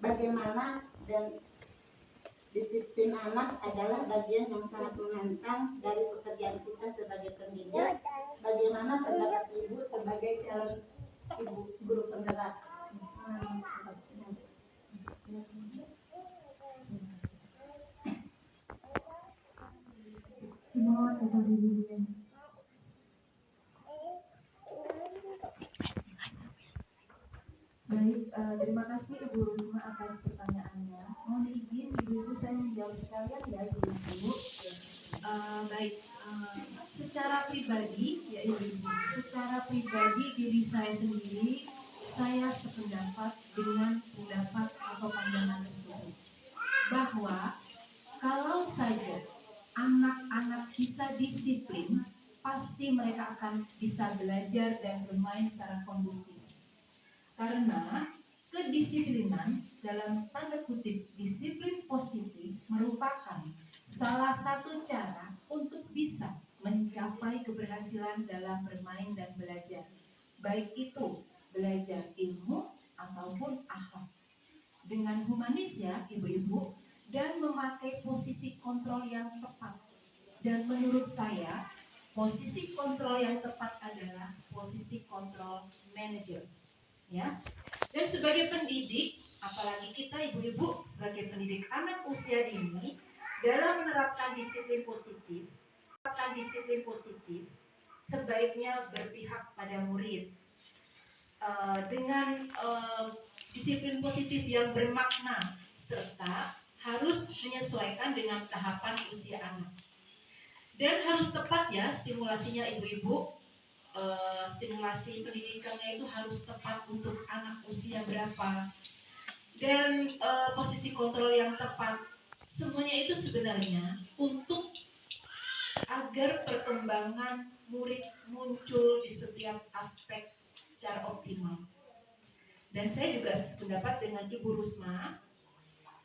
bagaimana dan disiplin anak adalah bagian yang sangat menantang dari pekerjaan kita sebagai pendidik. Bagaimana pendapat Ibu sebagai calon Ibu guru penggerak? Mohon kepada Ibu Dian. Baik, terima kasih Ibu Rusma atas pertanyaannya. Mohon izin Ibu-ibu saya menjawab sekalian ya Ibu-ibu. Secara pribadi ya Ibu-ibu, secara pribadi diri saya sendiri saya sependapat dengan pendapat atau pandangan tersebut bahwa kalau saja anak-anak bisa disiplin, pasti mereka akan bisa belajar dan bermain secara kondusif. Karena kedisiplinan dalam tanda kutip disiplin positif merupakan salah satu cara untuk bisa mencapai keberhasilan dalam bermain dan belajar. Baik itu belajar ilmu ataupun akhlak. Dengan humanis ya ibu-ibu, dan memakai posisi kontrol yang tepat. Dan menurut saya, posisi kontrol yang tepat adalah posisi kontrol manajer. Ya. Dan sebagai pendidik, apalagi kita ibu-ibu sebagai pendidik anak usia dini, dalam menerapkan disiplin positif, sebaiknya berpihak pada murid dengan disiplin positif yang bermakna serta harus menyesuaikan dengan tahapan usia anak. Dan harus tepat ya stimulasinya ibu-ibu. Stimulasi pendidikannya itu harus tepat untuk anak usia berapa. Dan posisi kontrol yang tepat. Semuanya itu sebenarnya untuk agar perkembangan murid muncul di setiap aspek secara optimal. Dan saya juga sependapat dengan Ibu Rusma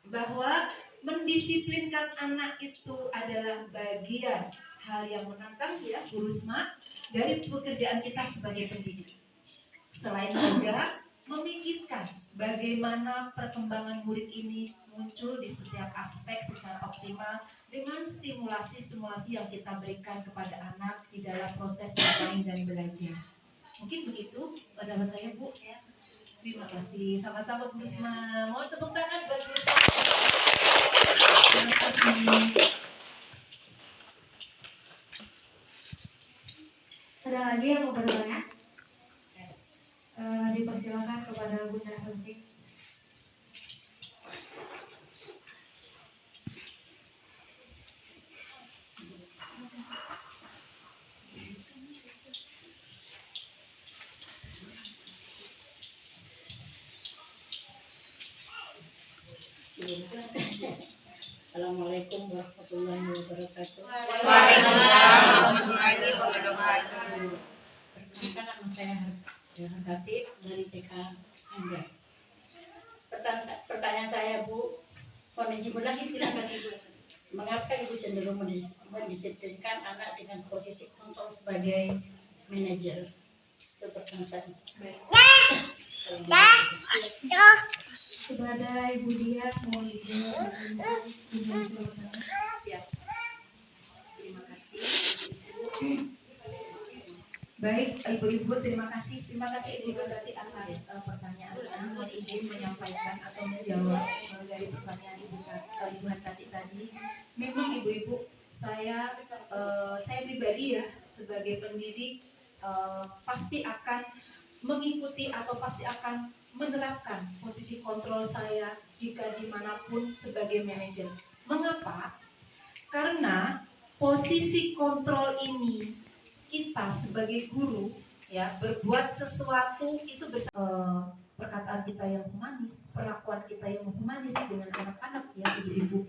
bahwa mendisiplinkan anak itu adalah bagian hal yang menantang ya Bu Rusma dari pekerjaan kita sebagai pendidik. Selain juga memikirkan bagaimana perkembangan murid ini muncul di setiap aspek secara optimal dengan stimulasi-stimulasi yang kita berikan kepada anak di dalam proses bermain dan belajar. Mungkin begitu pendapat saya Bu ya. Terima kasih. Sama-sama Bu Rusma. Mohon tepuk tangan buat Bu Rusma. Terima kasih. Ada lagi yang mau bertanya? Dipersilakan kepada Bunda Hentik. Assalamualaikum warahmatullahi wabarakatuh. Waalaikumsalam warahmatullahi wabarakatuh. Perkenalkan nama saya Harkati dari TK Angga. Pertanyaan saya Bu, mohon izin lagi silakan Ibu. Mengapa Ibu cenderung mendisiplinkan anak dengan posisi kontrol sebagai manajer? Itu pertanyaan saya. Kepada Ibu Dia, mohon dipersilakan. Siap. Terima kasih. Baik, Ibu-ibu, terima kasih. Terima kasih Ibu Tati atas pertanyaannya. Mohon izin menyampaikan atau menjawab dari pertanyaan Ibu Tati tadi. Memang Ibu-ibu, saya pribadi ya sebagai pendidik pasti akan mengikuti atau pasti akan menerapkan posisi kontrol saya jika dimanapun sebagai manajer. Mengapa? Karena posisi kontrol ini kita sebagai guru ya berbuat sesuatu itu perkataan kita yang humanis, perlakuan kita yang humanis dengan anak-anak ya ibu-ibu,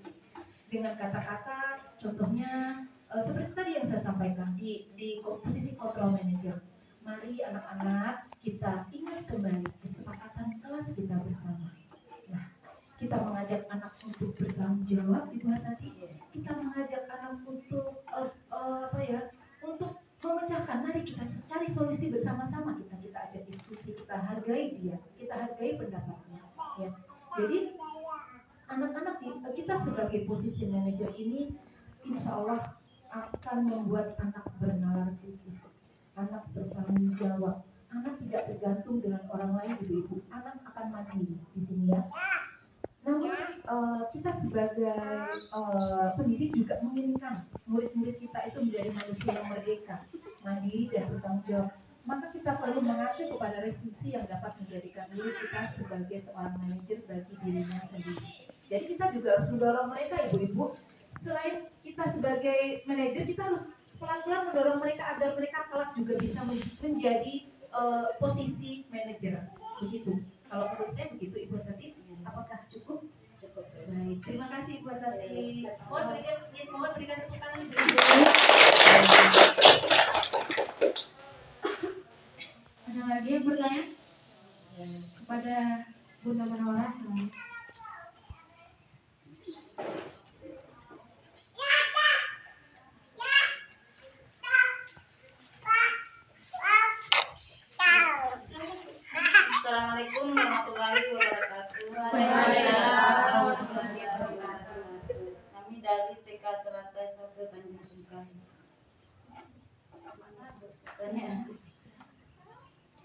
dengan kata-kata contohnya seperti tadi yang saya sampaikan di posisi kontrol manager. Mari anak-anak kita ingat kembali kesepakatan kelas kita bersama. Nah, kita mengajak anak untuk bertanggung jawab di luar tadi. Kita mengajak anak untuk untuk memecahkan. Mari kita cari solusi bersama-sama. Kita ajak diskusi, kita hargai dia, kita hargai pendapatnya. Ya. Jadi anak-anak kita sebagai posisi manajer ini, insya Allah akan membuat anak bernalar kritis, anak bertanggung jawab, anak tidak tergantung dengan orang lain ibu-ibu, anak akan mandiri di sini ya. Namun kita sebagai pendidik juga menginginkan murid-murid kita itu menjadi manusia yang merdeka, mandiri dan bertanggung jawab. Maka kita perlu mengacu kepada restriksi yang dapat menjadikan diri kita sebagai seorang manajer bagi dirinya sendiri. Jadi kita juga harus mendorong mereka ibu-ibu. Selain kita sebagai manajer, kita harus pelan-pelan mendorong mereka agar mereka kelak juga bisa menjadi posisi manajer. Begitu. Kalau menurut saya begitu Ibu Tati. Apakah cukup? Cukup. Baik. Terima kasih Ibu Tati. Mohon berikan tepuk tangan ibu-ibu. Ada lagi yang bertanya kepada Bunda Menawara? Assalamualaikum warahmatullahi wabarakatuh. Waalaikumsalam warahmatullahi wabarakatuh. Kami dari TK Teratai Sase Tanjung Sungkai.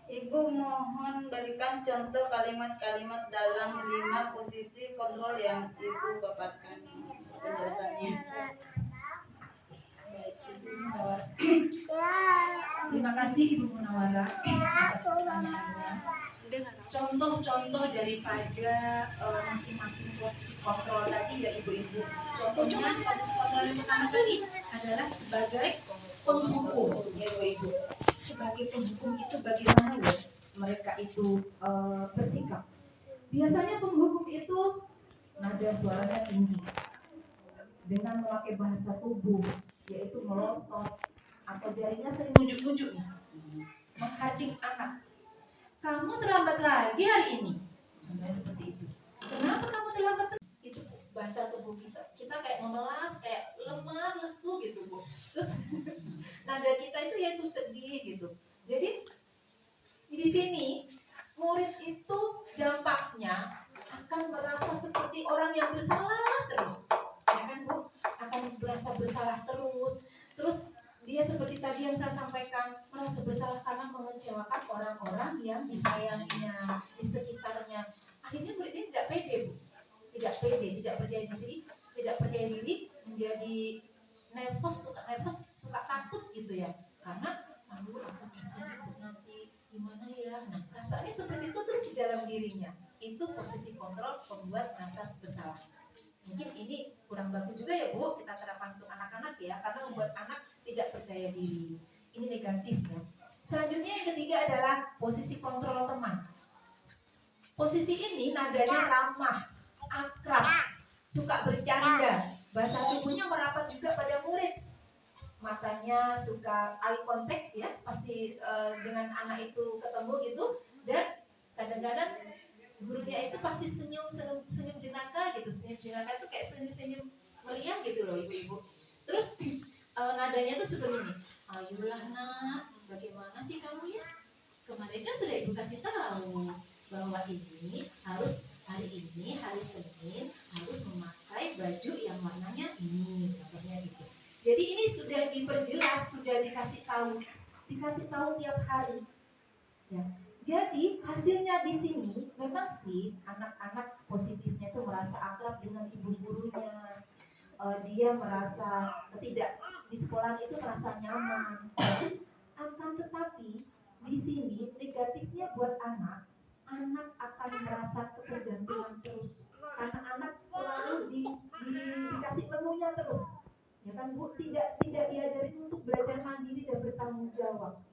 Ibu mohon berikan contoh kalimat-kalimat dalam 5 posisi kontrol yang Ibu paparkan. Penjelasannya. Terima kasih Ibu Munawara atas pertanyaannya. Contoh-contoh daripada masing-masing posisi kontrol tadi ya ibu-ibu. Contohnya posisi kontrol yang pertama tadi adalah sebagai penghukum ya ibu-ibu. Sebagai penghukum itu bagaimana ya mereka itu bersikap. Biasanya penghukum itu nada suaranya tinggi dengan memakai bahasa tubuh yaitu melotot atau jarinya sering muncul-muncul mengharding anak. Kamu terlambat lagi hari ini. Nah, seperti itu. Kenapa kamu terlambat? Itu bahasa tubuh kita kayak memelas, kayak lemah, lesu gitu Bu. Terus nada kita itu yaitu sedih gitu. Jadi di sini murid itu dampaknya akan merasa seperti orang yang bersalah terus. Ya kan Bu? Akan merasa bersalah terus. Terus dia seperti tadi yang saya sampaikan, merasa bersalah karena mengecewakan orang-orang yang disayanginya, di sekitarnya. Akhirnya murid ini tidak pede, Bu. Tidak pede, tidak percaya diri, tidak percaya diri, menjadi nervous, suka takut gitu ya. Karena malu aku bisa nanti gimana ya. Nah, perasaannya seperti itu terus di dalam dirinya. Itu posisi kontrol pembuat merasa bersalah. Mungkin ini kurang bagus juga ya Bu, kita terapkan untuk anak-anak ya, karena membuat anak tidak percaya diri. Ini negatif ya. Selanjutnya yang ketiga adalah posisi kontrol teman. Posisi ini nadanya ramah, akrab, suka bercanda, bahasa tubuhnya merapat juga pada murid. Matanya suka eye contact ya, pasti dengan anak itu ketemu gitu, dan kadang-kadang gurunya itu pasti senyum jenaka gitu. Senyum jenaka itu kayak senyum meriah gitu loh ibu-ibu. Terus nadanya tuh seperti ini. Ayolah nak, bagaimana sih kamu ya? Kemarin kan sudah ibu kasih tahu bahwa ini harus hari ini hari Senin harus memakai baju yang warnanya ini, contohnya gitu. Jadi ini sudah diperjelas, sudah dikasih tahu tiap hari. Ya. Jadi hasilnya di sini memang sih anak-anak positifnya itu merasa akrab dengan ibu gurunya. Dia merasa tidak di sekolah itu merasa nyaman. Akan tetapi di sini negatifnya buat anak akan merasa ketergantungan terus. Karena anak selalu dikasih menunya terus. Ya kan Bu, tidak diajarin untuk belajar mandiri dan bertanggung jawab.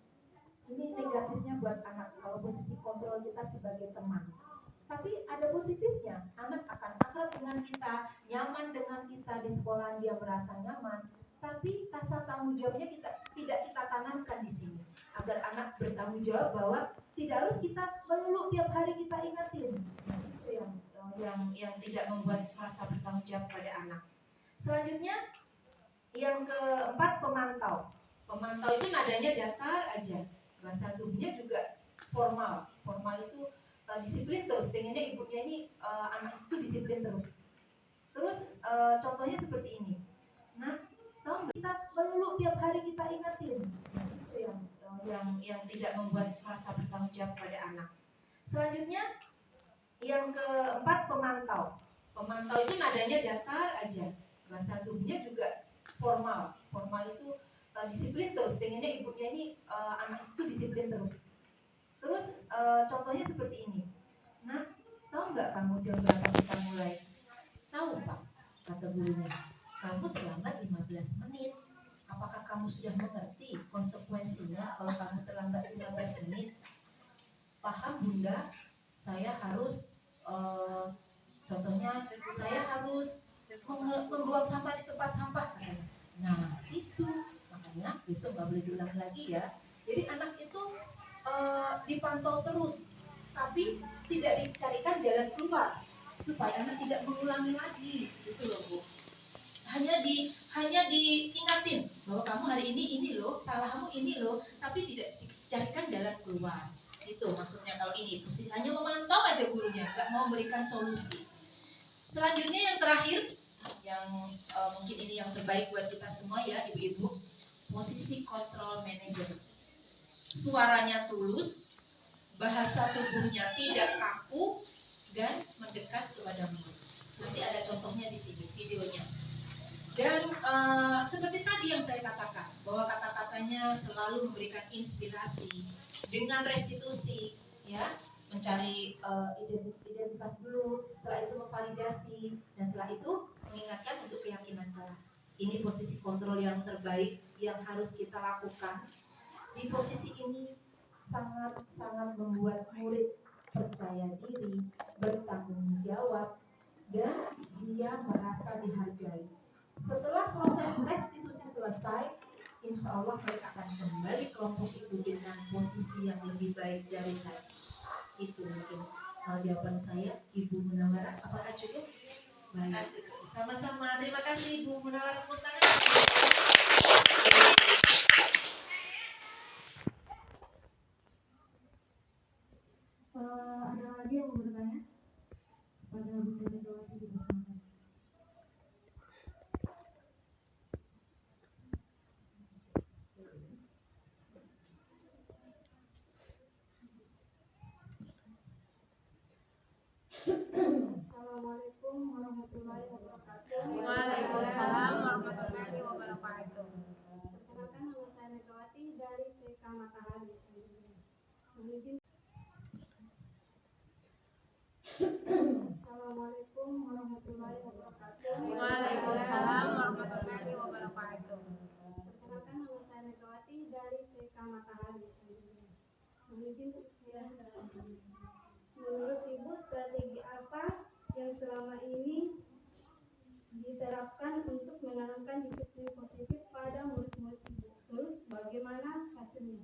Ini negatifnya buat anak kalau posisi kontrol kita sebagai teman. Tapi ada positifnya, anak akan akrab dengan kita, nyaman dengan kita di sekolah, dia merasa nyaman. Tapi rasa tanggung jawabnya tidak kita tanamkan di sini, agar anak bertanggung jawab bahwa tidak harus kita melulu tiap hari kita ingatin. Nah, itu yang tidak membuat rasa bertanggung jawab pada anak. Selanjutnya yang keempat, pemantau. Pemantau itu nadanya datar aja. Bahasa tubuhnya juga formal. Formal itu disiplin terus. Pengennya ibunya ini anak itu disiplin terus. Terus contohnya seperti ini. Nah, tahu nggak, kita melulu tiap hari kita ingatin. Nah, itu yang tidak membuat rasa bertanggung jawab pada anak. Selanjutnya yang keempat, pemantau. Pemantau itu nadanya datar aja. Bahasa tubuhnya juga formal. Formal itu disiplin terus. Pengennya ibunya ini anak itu disiplin terus. Terus contohnya seperti ini. Nah, tahu nggak kamu jam berapa kita mulai? Tahu Pak, kata gurunya. Kamu terlambat 15 menit. Apakah kamu sudah mengerti konsekuensinya kalau kamu terlambat 15 menit? Paham Bunda? Saya harus contohnya saya harus membuang sampah di tempat sampah. Nah, itu makanya besok nggak boleh diulang lagi ya. Jadi anak itu dipantau terus, tapi tidak dicarikan jalan keluar supaya anak tidak mengulangi lagi, gitu loh Bu. Hanya diingatin bahwa kamu hari ini loh, salahmu ini loh, tapi tidak dicarikan jalan keluar. Itu maksudnya kalau ini, hanya memantau aja gurunya, nggak mau memberikan solusi. Selanjutnya yang terakhir, yang mungkin ini yang terbaik buat kita semua ya ibu-ibu, posisi kontrol manager. Suaranya tulus, bahasa tubuhnya tidak kaku, dan mendekat kepada murid. Nanti ada contohnya di sini videonya. Dan seperti tadi yang saya katakan, bahwa kata-katanya selalu memberikan inspirasi dengan restitusi, ya, mencari identitas dulu, setelah itu memvalidasi, dan setelah itu mengingatkan untuk keyakinan kelas. Ini posisi kontrol yang terbaik yang harus kita lakukan. Di posisi ini sangat-sangat membuat murid percaya diri, bertanggung jawab, dan dia merasa dihargai. Setelah proses restitusi selesai, insya Allah mereka akan kembali kelompok itu dengan posisi yang lebih baik dari tadi. Itu mungkin jawaban saya, Ibu Munawwarah. Apakah cukup? Baik. Sama-sama. Terima kasih Ibu Munawwarah. Tepuk tangan. Ada lagi yang mau bertanya pada Bunda Megawati di belakang? Assalamualaikum warahmatullahi wabarakatuh. Waalaikumsalam warahmatullahi wabarakatuh. Perkenalkan, nama saya Megawati dari TK Mataram. Assalamualaikum warahmatullahi wabarakatuh. Waalaikumsalam warahmatullahi wabarakatuh. Perkenalkan, nama saya Megawati dari TK Mataram. Menurut Ibu, strategi apa yang selama ini diterapkan untuk menanamkan disiplin positif pada murid-murid Ibu? Terus bagaimana hasilnya?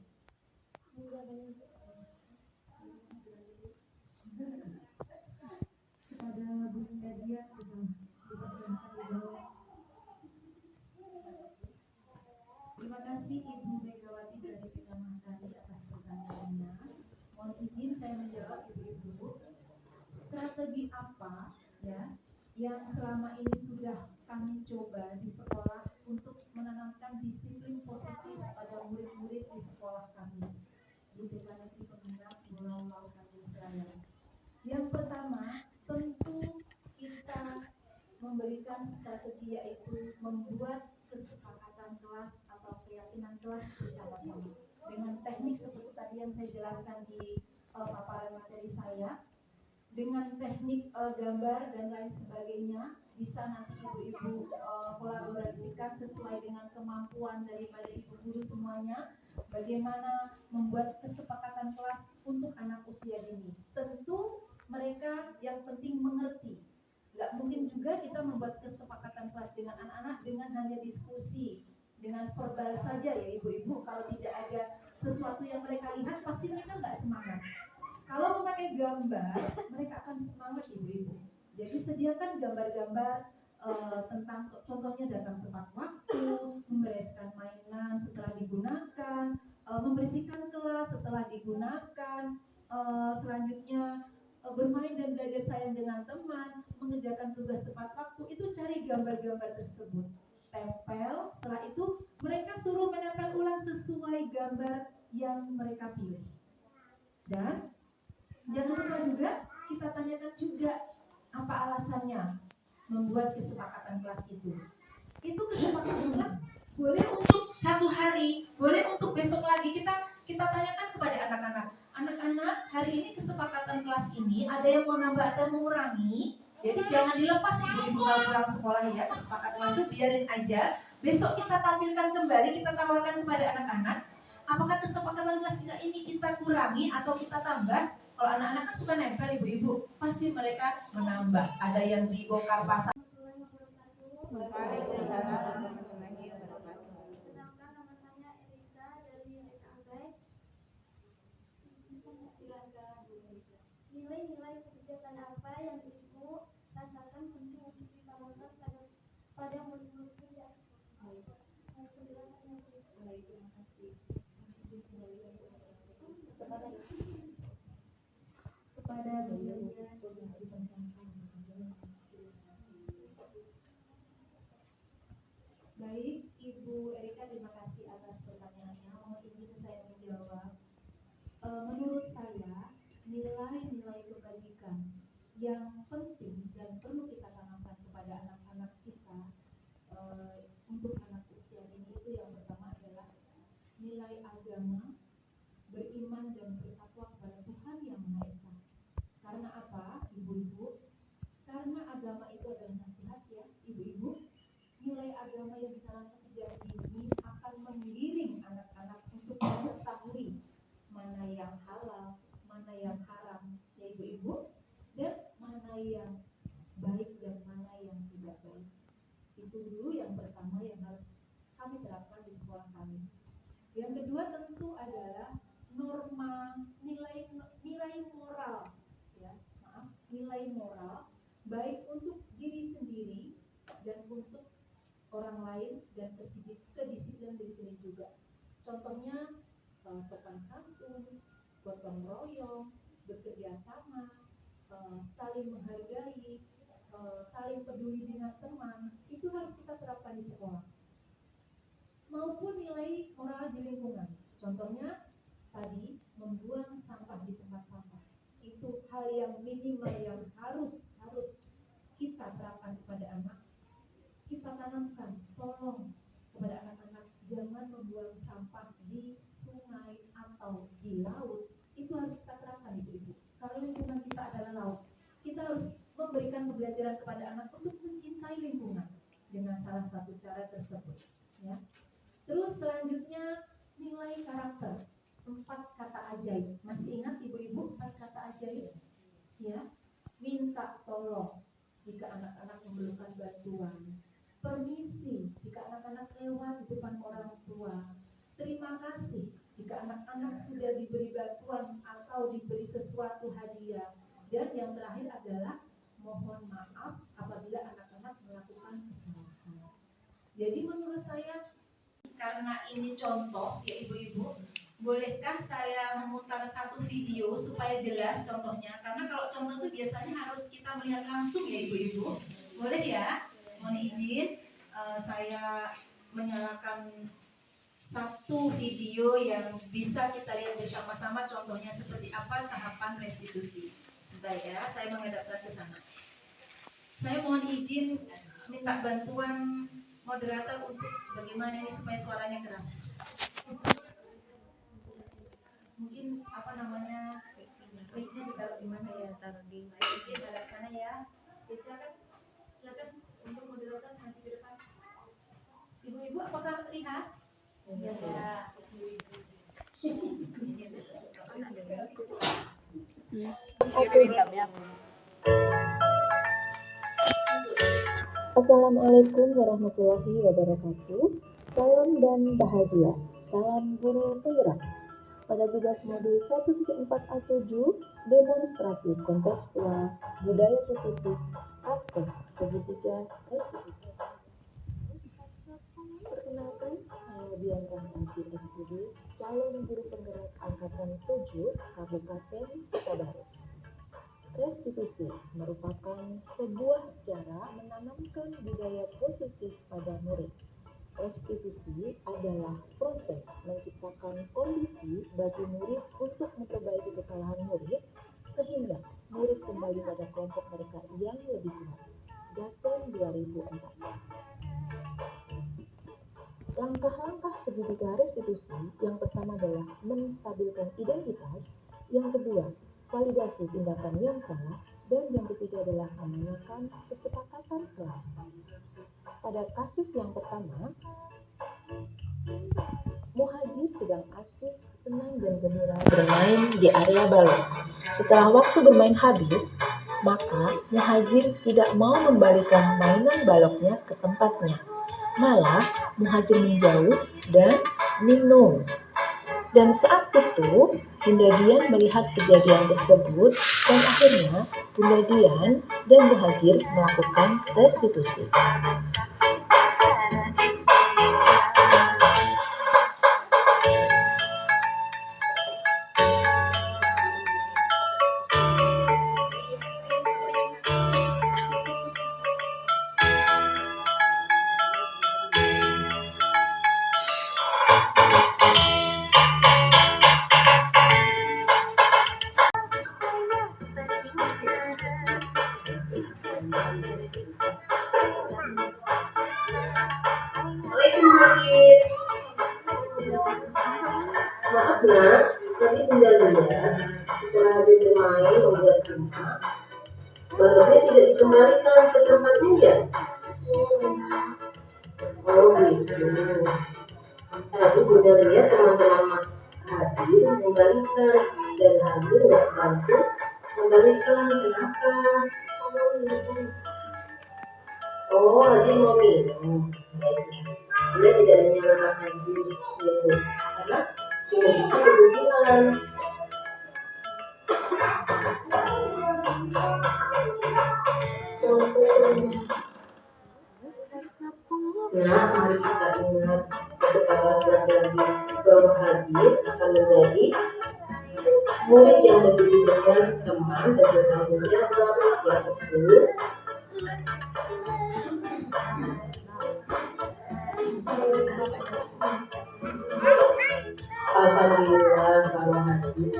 Kepada Bunda Dia dipersilakan dijawab. Terima kasih Ibu Megawati dari TK Mataram atas pertanyaannya. Mohon izin saya menjawab Ibu-ibu. Strategi strategi apa ya yang selama ini sudah kami coba di sekolah untuk menanamkan disiplin positif pada murid-murid di sekolah kami di TK Negeri Peminat Pulau Lautan Selatan. Yang pertama, tentu kita memberikan strategi yaitu membuat kesepakatan kelas atau keyakinan kelas bersama-sama dengan teknik seperti tadi yang saya jelaskan di paparan materi saya, dengan teknik gambar dan lain sebagainya. Bisa nanti ibu-ibu kolaborasikan sesuai dengan kemampuan daripada ibu guru semuanya, bagaimana membuat kesepakatan kelas untuk anak usia dini. Tentu mereka yang penting mengerti. Nggak mungkin juga kita membuat kesepakatan kelas dengan anak-anak dengan hanya diskusi, dengan verbal saja ya ibu-ibu. Kalau tidak ada sesuatu yang mereka lihat, pasti mereka nggak semangat. Kalau memakai gambar, mereka akan semangat ibu-ibu. Jadi sediakan gambar-gambar tentang contohnya datang tepat waktu, membereskan mainan setelah digunakan, membersihkan kelas setelah digunakan, selanjutnya bermain dan belajar sayang dengan teman, mengerjakan tugas tepat waktu. Itu cari gambar-gambar tersebut, tempel. Setelah itu mereka suruh menempel ulang sesuai gambar yang mereka pilih. Dan jangan lupa juga kita tanyakan juga apa alasannya membuat kesepakatan kelas itu. Itu kesepakatan kelas boleh untuk 1 hari, boleh untuk besok lagi. Kita tanyakan kepada anak-anak. Anak-anak, hari ini kesepakatan kelas ini ada yang mau nambah atau mengurangi. Jadi jangan dilepas ibu-ibu kalau pulang sekolah ya, kesepakatan kelas itu biarin aja. Besok kita tampilkan kembali, kita tawarkan kepada anak-anak. Apakah kesepakatan kelas kita ini kita kurangi atau kita tambah? Kalau anak-anak kan suka nempel ibu-ibu, pasti mereka menambah. Ada yang dibongkar pasang. Perkenalkan, nama saya Erika dari TK. Nilai-nilai kebijakan apa yang ibu rasakan penting untuk ditanamkan pada murid-murid muda? Kepada baik, Ibu Erika, terima kasih atas pertanyaannya. Mohon izin saya menjawab. Menurut saya, nilai-nilai kebajikan yang penting dan perlu kita tanamkan kepada anak-anak kita untuk anak usia ini itu yang pertama adalah nilai agama, beriman dan bertakwa kepada Tuhan Yang Maha Esa. Karena apa, ibu-ibu? Karena agama itu adalah nasihat ya, ibu-ibu. Nilai agama yang ditanamkan sejak dini akan menggiring anak-anak untuk mengetahui mana yang halal, mana yang haram, ya ibu-ibu, dan mana yang baik dan mana yang tidak baik. Itu dulu yang pertama yang harus kami terapkan di sekolah kami. Yang kedua tentu adalah norma nilai moral ya, nilai moral baik untuk diri sendiri dan untuk orang lain dan kedisiplinan diri sendiri juga. Contohnya sopan santun, gotong royong, bekerja sama, saling menghargai, saling peduli dengan teman. Itu harus kita terapkan di sekolah. Maupun nilai moral di lingkungan. Contohnya tadi membuang sampah di tempat sampah. Itu hal yang minimal yang harus kita terapkan kepada anak. Kita tanamkan, tolong kepada anak-anak jangan membuang sampah di sungai atau di laut. Itu harus kita terapkan ibu-ibu. Karena lingkungan kita adalah laut. Kita harus memberikan pembelajaran kepada anak untuk mencintai lingkungan dengan salah satu cara tersebut. Ya. Terus selanjutnya nilai karakter, 4 kata ajaib. Masih ingat ibu-ibu 4 kata ajaib? Ya, minta tolong jika anak-anak memerlukan bantuan, permisi jika anak-anak lewat di depan orang tua, terima kasih jika anak-anak sudah diberi bantuan atau diberi sesuatu hadiah, dan yang terakhir adalah mohon maaf apabila anak-anak melakukan kesalahan. Jadi menurut saya, karena ini contoh ya ibu-ibu, Bolehkah saya memutar satu video supaya jelas contohnya? Karena kalau contoh itu biasanya harus kita melihat langsung ya ibu-ibu. Boleh ya? Mohon izin, saya menyalakan satu video yang bisa kita lihat bersama-sama contohnya seperti apa tahapan restitusi. Sebentar ya, saya menghadapkan ke sana. Saya mohon izin minta bantuan moderator untuk bagaimana ini supaya suaranya keras. Mungkin mic-nya ditaruh di mana ya? Taruh di mic ada sana ya. Oke, silakan untuk moderator maju ke depan. Ibu-ibu apakah lihat? Ya. Assalamualaikum warahmatullahi wabarakatuh. Salam dan bahagia. Salam guru penggerak. Pada tugas modul 1.4A7, demonstrasi kontekstual budaya positif atau segitiga restitusi. Perkenalkan, saya Bianca Santi SPD, calon guru penggerak angkatan 7 Kabupaten Kota. Restitusi merupakan sebuah cara menanamkan budaya positif pada murid. Restitusi adalah proses menciptakan kondisi bagi murid untuk memperbaiki kesalahan murid sehingga murid kembali pada kelompok mereka yang lebih kuat. Gasen 2004. Langkah-langkah segitiga restitusi yang pertama adalah menstabilkan identitas, yang kedua validasi tindakan yang salah, dan yang ketiga adalah menanyakan kesepakatan kelas. Pada kasus yang pertama, Muhajir sedang asik, senang dan gembira bermain di area balok. Setelah waktu bermain habis, maka Muhajir tidak mau membalikan mainan baloknya ke tempatnya. Malah Muhajir menjauh dan minum. Dan saat itu Bunda Dian melihat kejadian tersebut dan akhirnya Bunda Dian dan Muhajir melakukan restitusi. Maaf nak, tadi Bunda lihat setelah habis bermain membuat bunga, balonnya tidak dikembalikan ke tempatnya ya? Oh gitu. Tadi Bunda lihat teman-teman Hadir mengembalikan dan Hadir nggak sanggup mengembalikan. Kenapa? Oh, Hadir mau minum. Bunda tidak menyalahkan Hadir minum karena minum itu kebutuhan. Nah, mari kita ingat kesepakatan lagi bahwa Hadir akan menjadi murid yang lebih dengan teman dan bertanggung jawab yang betul. Alhamdulillah kalau Hadir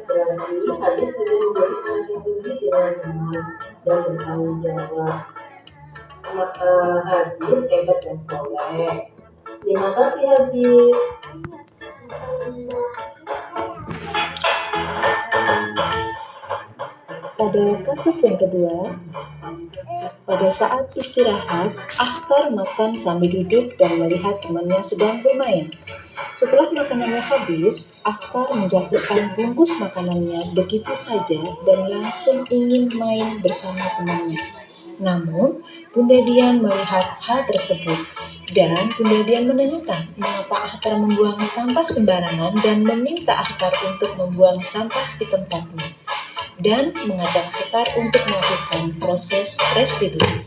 berarti Hadir sudah menjadi anak yang peduli dengan teman dan bertanggung jawab. Hadir hebat dan soleh. Terima kasih Hadir. Pada kasus yang kedua, pada saat istirahat, Akhtar makan sambil duduk dan melihat temannya sedang bermain. Setelah makanannya habis, Akhtar menjatuhkan bungkus makanannya begitu saja dan langsung ingin main bersama temannya. Namun, Bunda Dian melihat hal tersebut dan Bunda Dian menanyakan mengapa Akhtar membuang sampah sembarangan dan meminta Akhtar untuk membuang sampah di tempatnya dan mengajak Akhtar untuk melakukan proses restitusi.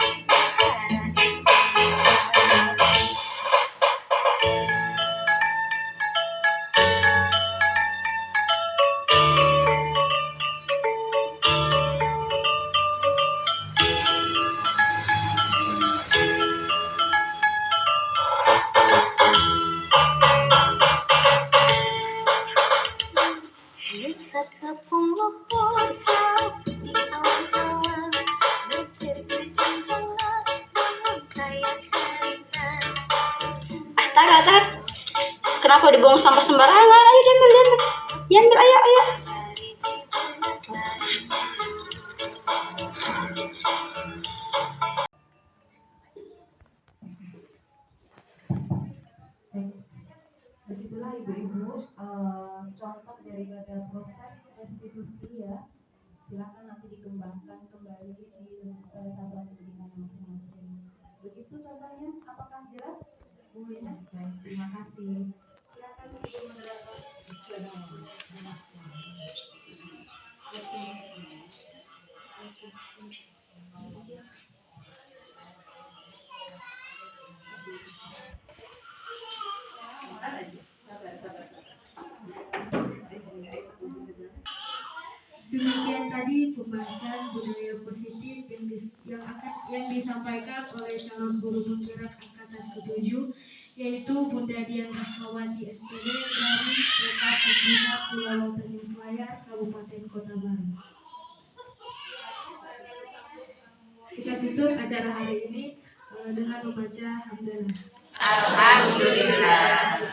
Rata. Kenapa dibuang sampah sembarangan? Ayo diambil, ayo. Begitulah ibu-ibu contoh daripada proses restitusi ya. Silakan nanti dikembangkan kembali di satuan pendidikan masing-masing. Begitu contohnya, apakah jelas? Bu ya, baik, terima kasih. Silakan ibu moderator. Demikian tadi pembahasan budaya positif yang disampaikan oleh calon guru penggerak angkatan ke-7, yaitu Bunda Dian Rahmawati SPD dari TK Pembina Pulau Tanjung Selayar, Kabupaten Kota Baru. Kita tutup acara hari ini dengan membaca hamdalah. Alhamdulillah.